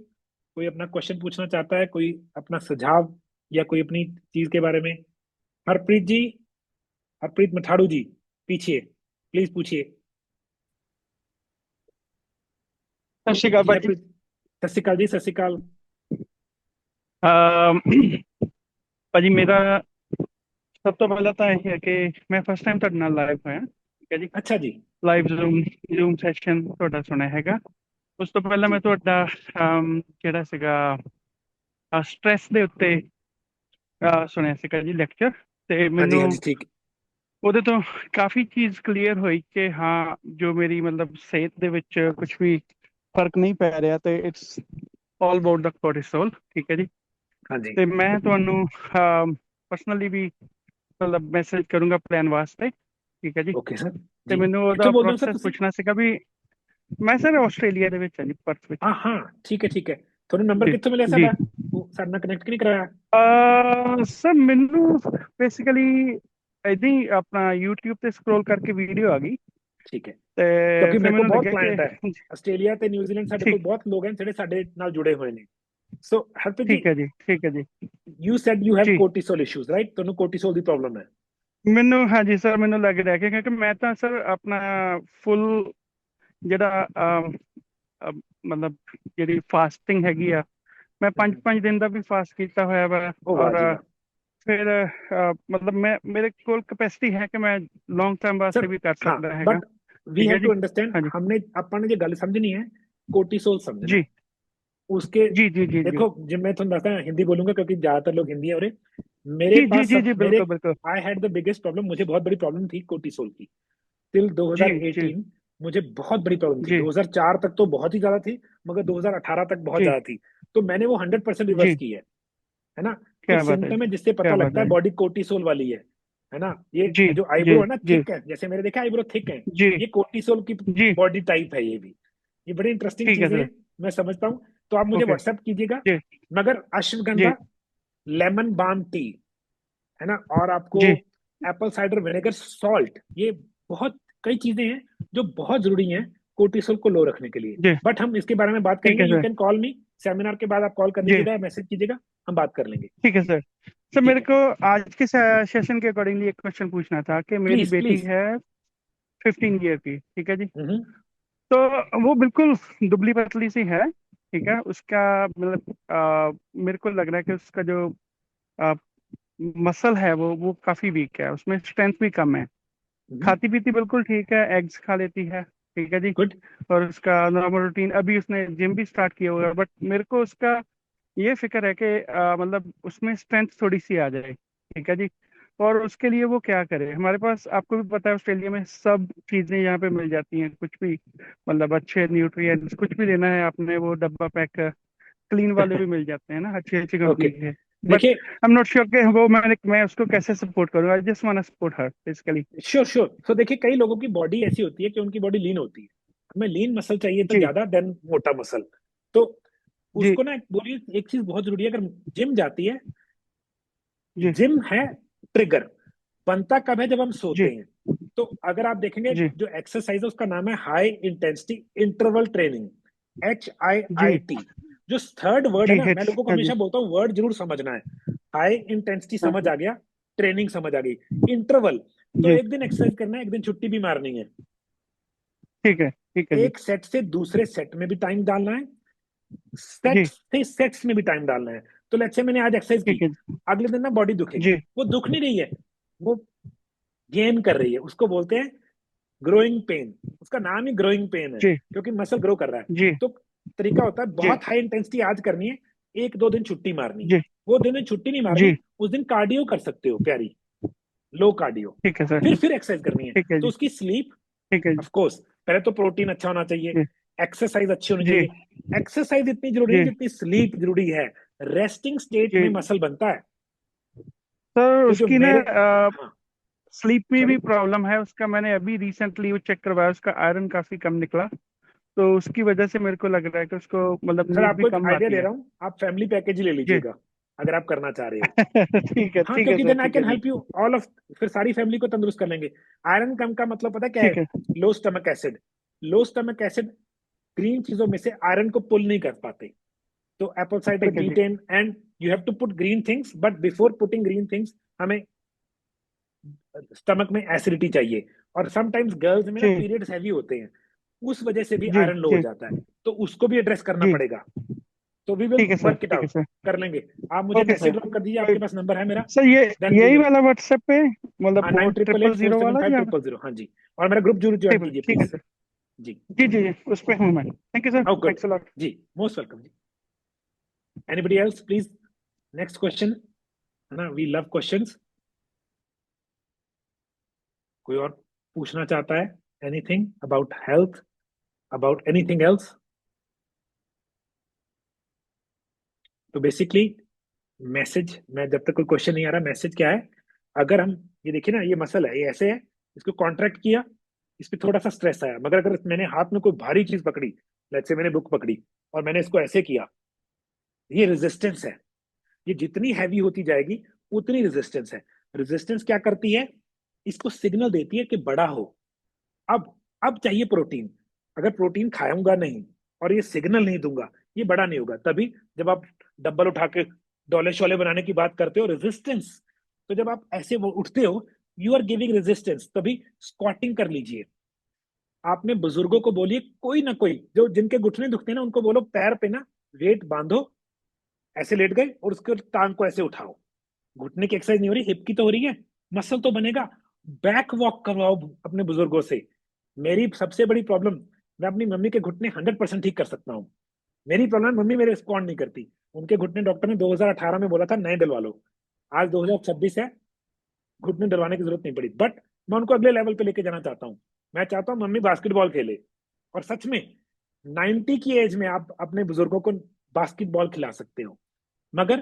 कोई अपना क्वेश्चन पूछना चाहता है, कोई अपना सुझाव या कोई अपनी चीज के बारे में? हरप्रीत जी, हरप्रीत मठाड़ू जी, पीछे प्लीज पूछिए। ਸਤਿ ਸ਼੍ਰੀ ਅਕਾਲ जी ਭਾਜੀ। हरप्रीत, सत श्रीकाल जी, सत श्रीकाल। ਅਮ ਭਾਜੀ ਮੇਰਾ ਸਭ ਤੋਂ ਪਹਿਲਾਂ ਤਾਂ ਇਹ ਹੈ ਕਿ ਮੈਂ ਫਸਟ ਟਾਈਮ ਤੁਹਾਡੇ ਨਾਲ ਲਾਈਵ ਹੋਇਆ, ਠੀਕ ਹੈ ਜੀ। अच्छा जी। ਲਾਈਵ ਜ਼ੂਮ ਸੈਸ਼ਨ ਤੁਹਾਡਾ ਸੁਣਿਆ ਹੈਗਾ। ਉਸ ਤੋਂ ਪਹਿਲਾਂ ਮੈਂ जी ਤੁਹਾਡਾ ਜਿਹੜਾ ਸੀਗਾ ਸਟ੍ਰੈਸ ਦੇ ਉੱਤੇ ਸੁਣਿਆ ਸੀਗਾ ਜੀ ਲੈਕਚਰ, ਤੇ हाँ जी, ਮੈਨੂੰ हाँ जी, ठीक। ਉਹਦੇ ਤੋਂ ਕਾਫੀ ਚੀਜ਼ ਕਲੀਅਰ ਹੋਈ ਕਿ ਹਾਂ ਜੋ ਮੇਰੀ ਮਤਲਬ ਸਿਹਤ ਦੇ ਵਿੱਚ ਕੁਝ ਵੀ ਫਰਕ ਨਹੀਂ ਪੈ ਰਿਹਾ, ਤੇ it's all about the cortisol, ਠੀਕ ਹੈ ਜੀ। हाँ जी। ਤੇ ਮੈਂ ਤੁਹਾਨੂੰ ਪਰਸਨਲੀ ਵੀ ਮਤਲਬ ਮੈਸੇਜ ਕਰੂੰਗਾ ਪਲਾਨ ਵਾਸਤੇ, ਠੀਕ ਹੈ ਜੀ। ओके सर ਤੇ जी। ਮੈਨੂੰ ਉਹਦਾ कितों बोल रहे हो सर ਪ੍ਰੋਸੈਸ तुसी? ਪੁੱਛਣਾ ਸੀਗਾ ਵੀ ਮੈਂ ਸਰ ਆਸਟ੍ਰੇਲੀਆ ਦੇ ਵਿੱਚ ਹਾਂ ਜੀ, ਪਰਥ ਵਿੱਚ। हाँ हाँ, ठीक है ठीक है। थोड़ा नंबर ਜੀ कितों मिले ਜੀ। साडा? वो साडे नाल कनेक्ट नहीं कराया? ਸਰ ਮੈਨੂੰ ਬੇਸਿਕਲੀ ਏਦਾਂ ਹੀ ਆਪਣਾ YouTube ਤੇ ਸਕਰੋਲ ਕਰਕੇ ਵੀਡੀਓ ਆ ਗਈ, ठीक है, ਤੇ क्योंकि ਫਿਰ मेरे को ਮੈਨੂੰ बहुत ਲੱਗਿਆ क्लाइंट है ਕਿ ਆਸਟ੍ਰੇਲੀਆ ਤੇ ਨਿਊਜ਼ੀਲੈਂਡ, ਸਾਡੇ ਕੋਲ ਠੀਕ ਬਹੁਤ ਲੋਕ ਹਨ ਜਿਹੜੇ ਸਾਡੇ ਨਾਲ ਜੁੜੇ ਹੋਏ ਨੇ। ਸੋ ਹਰਪ੍ਰੀਤ ਜੀ, ਠੀਕ ਹੈ ਜੀ, ਠੀਕ ਹੈ ਜੀ ਯੂ ਸੈਡ ਯੂ ਹੈਵ ਜੀ। Cortisol issues, right? ਤੁਹਾਨੂੰ ਕੋਰਟੀਸੋਲ ਦੀ ਪ੍ਰੋਬਲਮ ਹੈ। ਮੈਨੂੰ ਹਾਂਜੀ ਸਰ, ਮੈਨੂੰ ਲੱਗ ਰਿਹਾ ਕਿ ਕਿਉਂਕਿ ਮੈਂ ਤਾਂ ਸਰ ਆਪਣਾ ਫੁੱਲ ਜਿਹੜਾ ਮਤਲਬ ਜਿਹੜੀ ਫਾਸਟਿੰਗ ਹੈਗੀ ਆ, ਮੈਂ 5 ਦਿਨ ਦਾ ਵੀ ਫਾਸਟ ਕੀਤਾ ਹੋਇਆ ਵਾ। ਉਹ ਵਾਹ ਔਰ ਜੀ ਵਾਹ। ਫਿਰ ਮਤਲਬ ਮੇਰੇ ਕੋਲ ਕਪੈਸਿਟੀ ਹੈ ਕਿ ਮੈਂ ਲੌਂਗ ਟਰਮ ਸਰ ਵਾਸਤੇ ਵੀ ਕਰ ਹਾਂ, ਸਕਦਾ ਹੈਗਾ, ਬਟ ਵੀ ਠੀਕ ਹੈ ਹੈਵ ਜੀ। ਟੂ ਅੰਡਰਸਟੈਂਡ, ਹਾਂਜੀ हमने ਆਪਾਂ ਨੇ ਜੇ ਗੱਲ ਸਮਝਣੀ ਹੈ, कोर्टिसोल समझना जी है उसके। जी जी जी जी देखो जब मैं थोड़ा बताता हिंदी बोलूंगा क्योंकि ज्यादातर लोग हिंदी है, और मेरे जी जी पास जी सब जी मेरे, बिल्कुल बिल्कुल I had the biggest problem, मुझे बहुत बड़ी प्रॉब्लम थी कोर्टिसोल की टिल जी जी 2018। मुझे बहुत बड़ी प्रॉब्लम थी, जी 2004 तक तो बहुत ही ज्यादा थी, मगर 2018 तक बहुत जी ज्यादा थी। तो मैंने वो 100% जी। रिवर्स की है ना। क्या कुछ बात है सिम्टम है जी, जिससे क्या पता बात लगता है है बॉडी कोर्टिसोल वाली है ना। ये जी जो जी आईब्रो है ना, जी थिक है, जैसे मैंने देखा आईब्रो थिक है, जी ये कोर्टिसोल की जी। बॉडी टाइप है। ये भी, ये बड़ी इंटरेस्टिंग ठीक है चीजें सर। हैं, मैं समझता हूँ। तो आप मुझे ओके। व्हाट्सएप कीजिएगा। जी मगर जी अश्वगंधा, लेमन बाम टी, है ना, और आपको जी एप्पल साइडर विनेगर, सॉल्ट, ये बहुत कई चीजें हैं जो बहुत जरूरी हैं कोर्टिसोल को लो रखने के लिए। जी। बट हम इसके बारे में बात ठीक करेंगे। है you sir. Can call me, seminar के बाद आप कॉल कर जी लीजिएगा, मैसेज कीजिएगा, हम बात कर लेंगे। ठीक है सर। सर ठीक मेरे है, को आज के सेशन के अकॉर्डिंगली एक क्वेश्चन पूछना था कि मेरी प्लीज बेटी प्लीज। है 15 ईयर की, ठीक है जी। हम्म। तो वो बिल्कुल दुबली पतली सी है, ठीक है। उसका मतलब मेरे को लग रहा है कि उसका जो मसल है वो काफी वीक है, उसमें स्ट्रेंथ भी कम है। खाती पीती बिल्कुल ठीक है, एग्स खा लेती है, ठीक है जी। गुड। और उसका नॉर्मल रूटीन, अभी उसने जिम भी स्टार्ट किया हुआ है, बट मेरे को उसका ये फिक्र है कि मतलब उसमें स्ट्रेंथ थोड़ी सी आ जाए, ठीक है जी। और उसके लिए वो क्या करे? हमारे पास आपको भी पता है ऑस्ट्रेलिया में सब चीजें यहाँ पे मिल जाती हैं, कुछ भी मतलब अच्छे न्यूट्रिएंट्स कुछ भी लेना है आपने, वो डब्बा पैक क्लीन वाले भी मिल जाते हैं ना, अच्छी अच्छी ओके, कंपनी के। बट देखिए, आई एम नॉट श्योर कि वो मैं उसको कैसे सपोर्ट करूँ। I just want support her basically. Sure sure. तो देखिए, कई लोगों की बॉडी ऐसी होती है कि उनकी बॉडी लीन होती है, हमें लीन मसल चाहिए तो जी ज्यादा देन मोटा मसल। तो जी उसको ना बोलिए, एक चीज बहुत जरूरी है, अगर जिम जाती है, जी जिम है ट्रिगर, बनता कब है? जब हम सोते जी हैं। तो अगर आप देखेंगे, जी जो एक्सरसाइज है उसका नाम है हाई इंटेंसिटी इंटरवल ट्रेनिंग, जी HIIT। जो थर्ड वर्ड है जी ना, मैं हिट्स लोगों को हाँ जी हमेशा बोलता हूँ वर्ड जरूर समझना है। हाई इंटेंसिटी हाँ समझ आ गया, ट्रेनिंग समझ आ गई, इंटरवल, तो जी एक दिन एक्सरसाइज करना है, एक दिन छुट्टी भी मारनी है। ठीक है जी एक सेट से दूसरे सेट में भी टाइम डालना है, सेट जी से सेट्स में भी टाइम डालना है। तो लेट्स से मैंने आज एक्सरसाइज की, ठीक है अगले दिन ना बॉडी दुखेगी, जी वो दुख नहीं रही है, वो गेन कर रही है, उसको बोलते हैं ग्रोइंग पेन। उसका नाम ही ग्रोइंग पेन है, जी क्योंकि मसल ग्रो कर रहा है। जी तो तरीका होता है, जी बहुत हाई इंटेंसिटी आज करनी है, एक दो दिन छुट्टी मारनी है। जी वो दिन छुट्टी नहीं मारनी, जी उस दिन कार्डियो कर सकते हो, प्यारी लो कार्डियो, ठीक है सर। फिर एक्सरसाइज करनी है। ठीक है तो जी उसकी स्लीप, ठीक है ऑफ कोर्स, पहले तो प्रोटीन अच्छा होना चाहिए, जी एक्सरसाइज अच्छी होनी जी चाहिए। एक्सरसाइज इतनी जरूरी नहीं जी जितनी स्लीप जरूरी है। रेस्टिंग स्टेट में जी मसल बनता है। सर तो जो उसकी ना मेरे, हाँ, स्लीप में भी सॉरी प्रॉब्लम है उसका। मैंने अभी रिसेंटली वो चेक करवाया, उसका आयरन काफी कम निकला, तो उसकी वजह से मेरे को लग रहा है कि उसको मतलब सर, नींद भी आपको एक कम आइडिया आती दे है। रहा हूँ, आप फैमिली पैकेज ही ले जी लीजिएगा अगर आप करना चाह रहे हो। हाँ, ठीक है क्योंकि सर, देन आई ठीक है कैन जी हेल्प यू ऑल ऑफ, फिर सारी फैमिली को तंदुरुस्त कर लेंगे। आयरन कम का मतलब पता है क्या है? ठीक है लो स्टमक एसिड। लो स्टमक एसिड ग्रीन चीजों में से आयरन को पुल नहीं कर पाते। तो एप्पल साइडर ठीक है जी। Beaten, and you have to put green things, but before putting green things हमें स्टमक में एसिडिटी चाहिए। और समटाइम्स गर्ल्स में ना जी पीरियड्स हैवी होते हैं, उस वजह से भी जी आयरन लो हो जी जाता है, तो उसको भी एड्रेस करना जी। पड़ेगा। तो वी विल ठीक है सर, वर्क इट ठीक है आउट, सर। कर लेंगे। आप मुझे ओके मैसेज सर। ड्रॉप कर दीजिए, कोई आपके पास नंबर है मेरा, सर, ये देन वी यही विल। वाला व्हाट्सएप पे, हाँ, मतलब वो 9888 000 वाला, या 475 हाँ जी। और मेरा ग्रुप जरूर ज्वाइन कीजिए ठीक है प्लीज। सर। जी। जी जी जी, उस पे हूँ मैं। Thank you sir, Oh, good. Thanks a lot. जी, मोस्ट वेलकम जी। Anybody else please, next question, है ना, वी लव क्वेश्चंस। कोई और पूछना चाहता है anything about health, about anything else? तो बेसिकली मैसेज, मैं जब तक कोई क्वेश्चन नहीं आ रहा, मैसेज क्या है, अगर हम ये देखिए ना, ये मसल है, ये ऐसे है, इसको कॉन्ट्रैक्ट किया, इस पे थोड़ा सा स्ट्रेस आया, मगर अगर मैंने हाथ में कोई भारी चीज पकड़ी, लेट्स से मैंने बुक पकड़ी और मैंने इसको ऐसे किया, ये रेजिस्टेंस है। ये जितनी हैवी होती जाएगी उतनी रेजिस्टेंस है। रेजिस्टेंस क्या करती है, इसको सिग्नल देती है कि बड़ा हो। अब अब चाहिए प्रोटीन। अगर प्रोटीन खाऊंगा नहीं और ये सिग्नल नहीं दूंगा, ये बड़ा नहीं होगा। तभी जब आप डब्बल उठा के डोले शोले बनाने की बात करते हो, रेजिस्टेंस, तो जब आप ऐसे वो उठते हो, यू आर गिविंग रेजिस्टेंस। तभी स्क्वाटिंग कर लीजिए। आपने बुजुर्गों को बोलिए, कोई ना कोई जो जिनके घुटने दुखते हैं ना, उनको बोलो पैर पे ना वेट बांधो, ऐसे लेट गए और उसके टांग को ऐसे उठाओ। घुटने की एक्सरसाइज नहीं हो रही, हिप की तो हो रही है, मसल तो बनेगा। बैक वॉक करवाओ अपने बुजुर्गों से। मेरी सबसे बड़ी प्रॉब्लम, मैं अपनी मम्मी के घुटने 100% ठीक कर सकता हूँ। मेरी प्रॉब्लम, मम्मी मेरे रिस्पॉन्ड नहीं करती। उनके घुटने डॉक्टर ने 2018 में बोला था नए डलवा लो, आज 2026 है, घुटने डलवाने की जरूरत नहीं पड़ी। बट मैं उनको अगले लेवल पे लेके जाना चाहता हूँ। मैं चाहता हूँ मम्मी बास्केटबॉल खेले, और सच में 90 की एज में आप अपने बुजुर्गों को बास्केटबॉल खिला सकते हो। मगर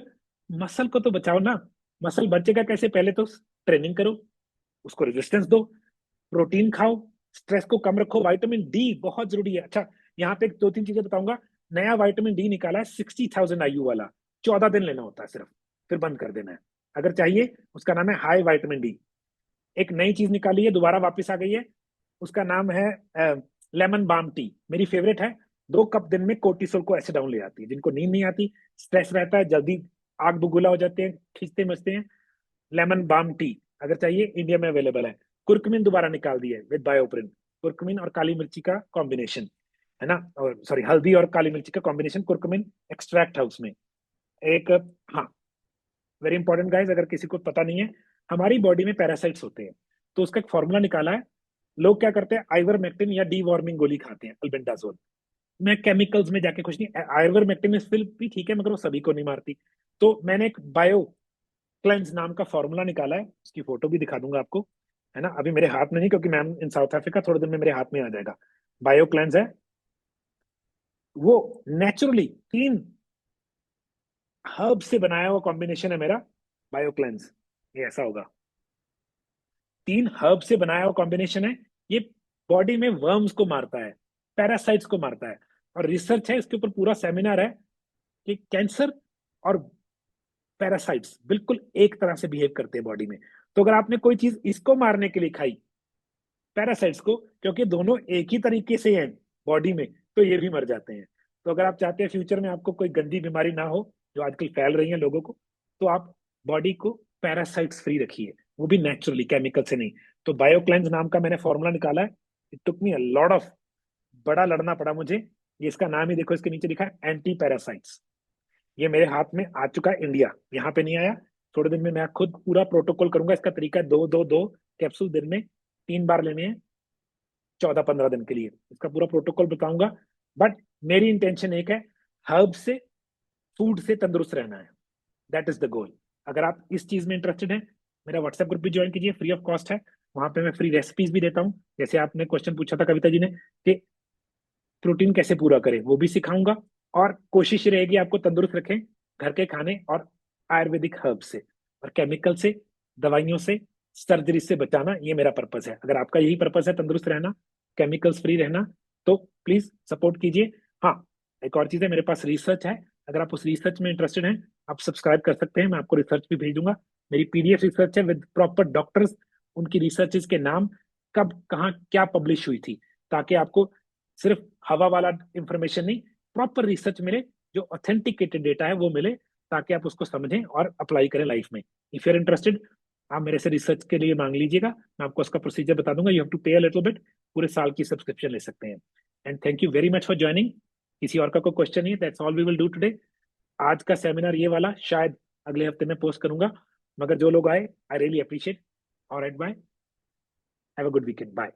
मसल को तो बचाओ ना। मसल बचेगा कैसे, पहले तो ट्रेनिंग करो, उसको रेजिस्टेंस दो, प्रोटीन खाओ, स्ट्रेस को कम रखो, विटामिन डी बहुत जरूरी है। अच्छा, यहाँ पे दो तीन चीजें बताऊंगा। नया विटामिन डी निकाला है 60,000 IU वाला, 14 दिन लेना होता है सिर्फ, फिर बंद कर देना है अगर चाहिए। उसका नाम है हाई विटामिन डी। एक नई चीज निकाली है, दोबारा वापस आ गई है, उसका नाम है लेमन बाम टी, मेरी फेवरेट है। 2 कप दिन में कोर्टिसोल को ऐसे डाउन ले आती है। जिनको नींद नहीं आती, स्ट्रेस रहता है, जल्दी आग बबूला हो जाते हैं, खींचते मचते हैं, लेमन बाम टी अगर चाहिए, इंडिया में अवेलेबल है। कुर्कुमिन दोबारा निकाल दी है विद बायोप्रिन, कुर्कुमिन और काली मिर्ची का कॉम्बिनेशन, है ना, और सॉरी हल्दी और काली मिर्ची का कॉम्बिनेशन, कुर्कुमिन एक्सट्रैक्ट है उसमें एक। हाँ, वेरी इंपॉर्टेंट गाइस, अगर किसी को पता नहीं है, हमारी बॉडी में पैरासाइट्स होते हैं, तो उसका एक फॉर्मूला निकाला है। लोग क्या करते हैं, आइवरमेक्टिन या डी वार्मिंग गोली खाते हैं, अल्बेंडाजोल। मैं केमिकल्स में जाके कुछ नहीं, आयुर्वेद में फिल भी ठीक है, मगर वो सभी को नहीं मारती। तो मैंने एक बायो क्लेंस नाम का फॉर्मूला निकाला है, उसकी फोटो भी दिखा दूंगा आपको, है ना। अभी मेरे हाथ में नहीं, क्योंकि मैम इन साउथ अफ्रीका, थोड़े दिन में मेरे हाथ में आ जाएगा। बायो क्लेंस है वो, नेचुरली 3 हर्ब से बनाया हुआ कॉम्बिनेशन है मेरा बायो क्लेंस। ये ऐसा होगा, 3 हर्ब से बनाया हुआ कॉम्बिनेशन है। ये बॉडी में वर्म्स को मारता है, पैरासाइट्स को मारता है, और रिसर्च है इसके ऊपर, पूरा सेमिनार है कि कैंसर और पैरासाइट्स बिल्कुल एक तरह से बिहेव करते हैं बॉडी में। तो अगर आपने कोई चीज इसको मारने के लिए खाई, पैरासाइट्स को, क्योंकि दोनों एक ही तरीके से हैं बॉडी में, तो ये भी मर जाते हैं। तो अगर आप चाहते हैं फ्यूचर में आपको कोई गंदी बीमारी ना हो, जो आजकल फैल रही है लोगों को, तो आप बॉडी को पैरासाइट्स फ्री रखिए, वो भी नेचुरली, केमिकल से नहीं। तो बायोक्लेंस नाम का मैंने फॉर्मूला निकाला है। It took me a lot of, बड़ा लड़ना पड़ा मुझे। ये इसका नाम ही देखो, इसके नीचे लिखा है एंटी पैरासाइट्स। ये मेरे हाथ में आ चुका है, इंडिया, यहाँ पे नहीं आया। थोड़े दिन में मैं खुद पूरा प्रोटोकॉल करूंगा। इसका तरीका है 2-2-2 कैप्सूल दिन में 3 बार लेने हैं, 14-15 दिन के लिए। इसका पूरा प्रोटोकॉल बताऊंगा। बट मेरी इंटेंशन एक है, हर्ब से, फूड से तंदुरुस्त रहना है। That is the goal. अगर आप इस चीज में इंटरेस्टेड हैं, मेरा व्हाट्सएप ग्रुप भी ज्वाइन कीजिए, फ्री ऑफ कॉस्ट है। वहां पे मैं फ्री रेसिपीज भी देता हूँ। जैसे आपने क्वेश्चन पूछा था कविता जी ने कि प्रोटीन कैसे पूरा करें, वो भी सिखाऊंगा। और कोशिश रहेगी आपको तंदुरुस्त रखें घर के खाने और आयुर्वेदिक हर्ब से, और केमिकल से, दवाइयों से, सर्जरी से बचाना, ये मेरा पर्पस है। अगर आपका यही पर्पस है तंदुरुस्त रहना, केमिकल्स फ्री रहना, तो प्लीज सपोर्ट कीजिए। हाँ, एक और चीज है, मेरे पास रिसर्च है। अगर आप उस रिसर्च में इंटरेस्टेड हैं, आप सब्सक्राइब कर सकते हैं, मैं आपको रिसर्च भी भेज दूंगा। मेरी PDF रिसर्च है विद प्रॉपर डॉक्टर्स, उनकी रिसर्चेज के नाम, कब कहाँ क्या पब्लिश हुई थी, ताकि आपको सिर्फ हवा वाला इंफॉर्मेशन नहीं, प्रॉपर रिसर्च मिले, जो ऑथेंटिकेटेड डेटा है वो मिले, ताकि आप उसको समझें और अप्लाई करें लाइफ में। इफ यू आर इंटरेस्टेड, आप मेरे से रिसर्च के लिए मांग लीजिएगा, मैं आपको उसका प्रोसीजर बता दूंगा। यू हैव टू पे अ लिटिल बिट, पूरे साल की सब्सक्रिप्शन ले सकते हैं। And thank you very much for joining. किसी और का कोई क्वेश्चन नहीं है, that's all we will do today. आज का सेमिनार ये वाला शायद अगले हफ्ते में पोस्ट करूंगा, मगर जो लोग आए I really appreciate. Alright, bye, have a good weekend, bye.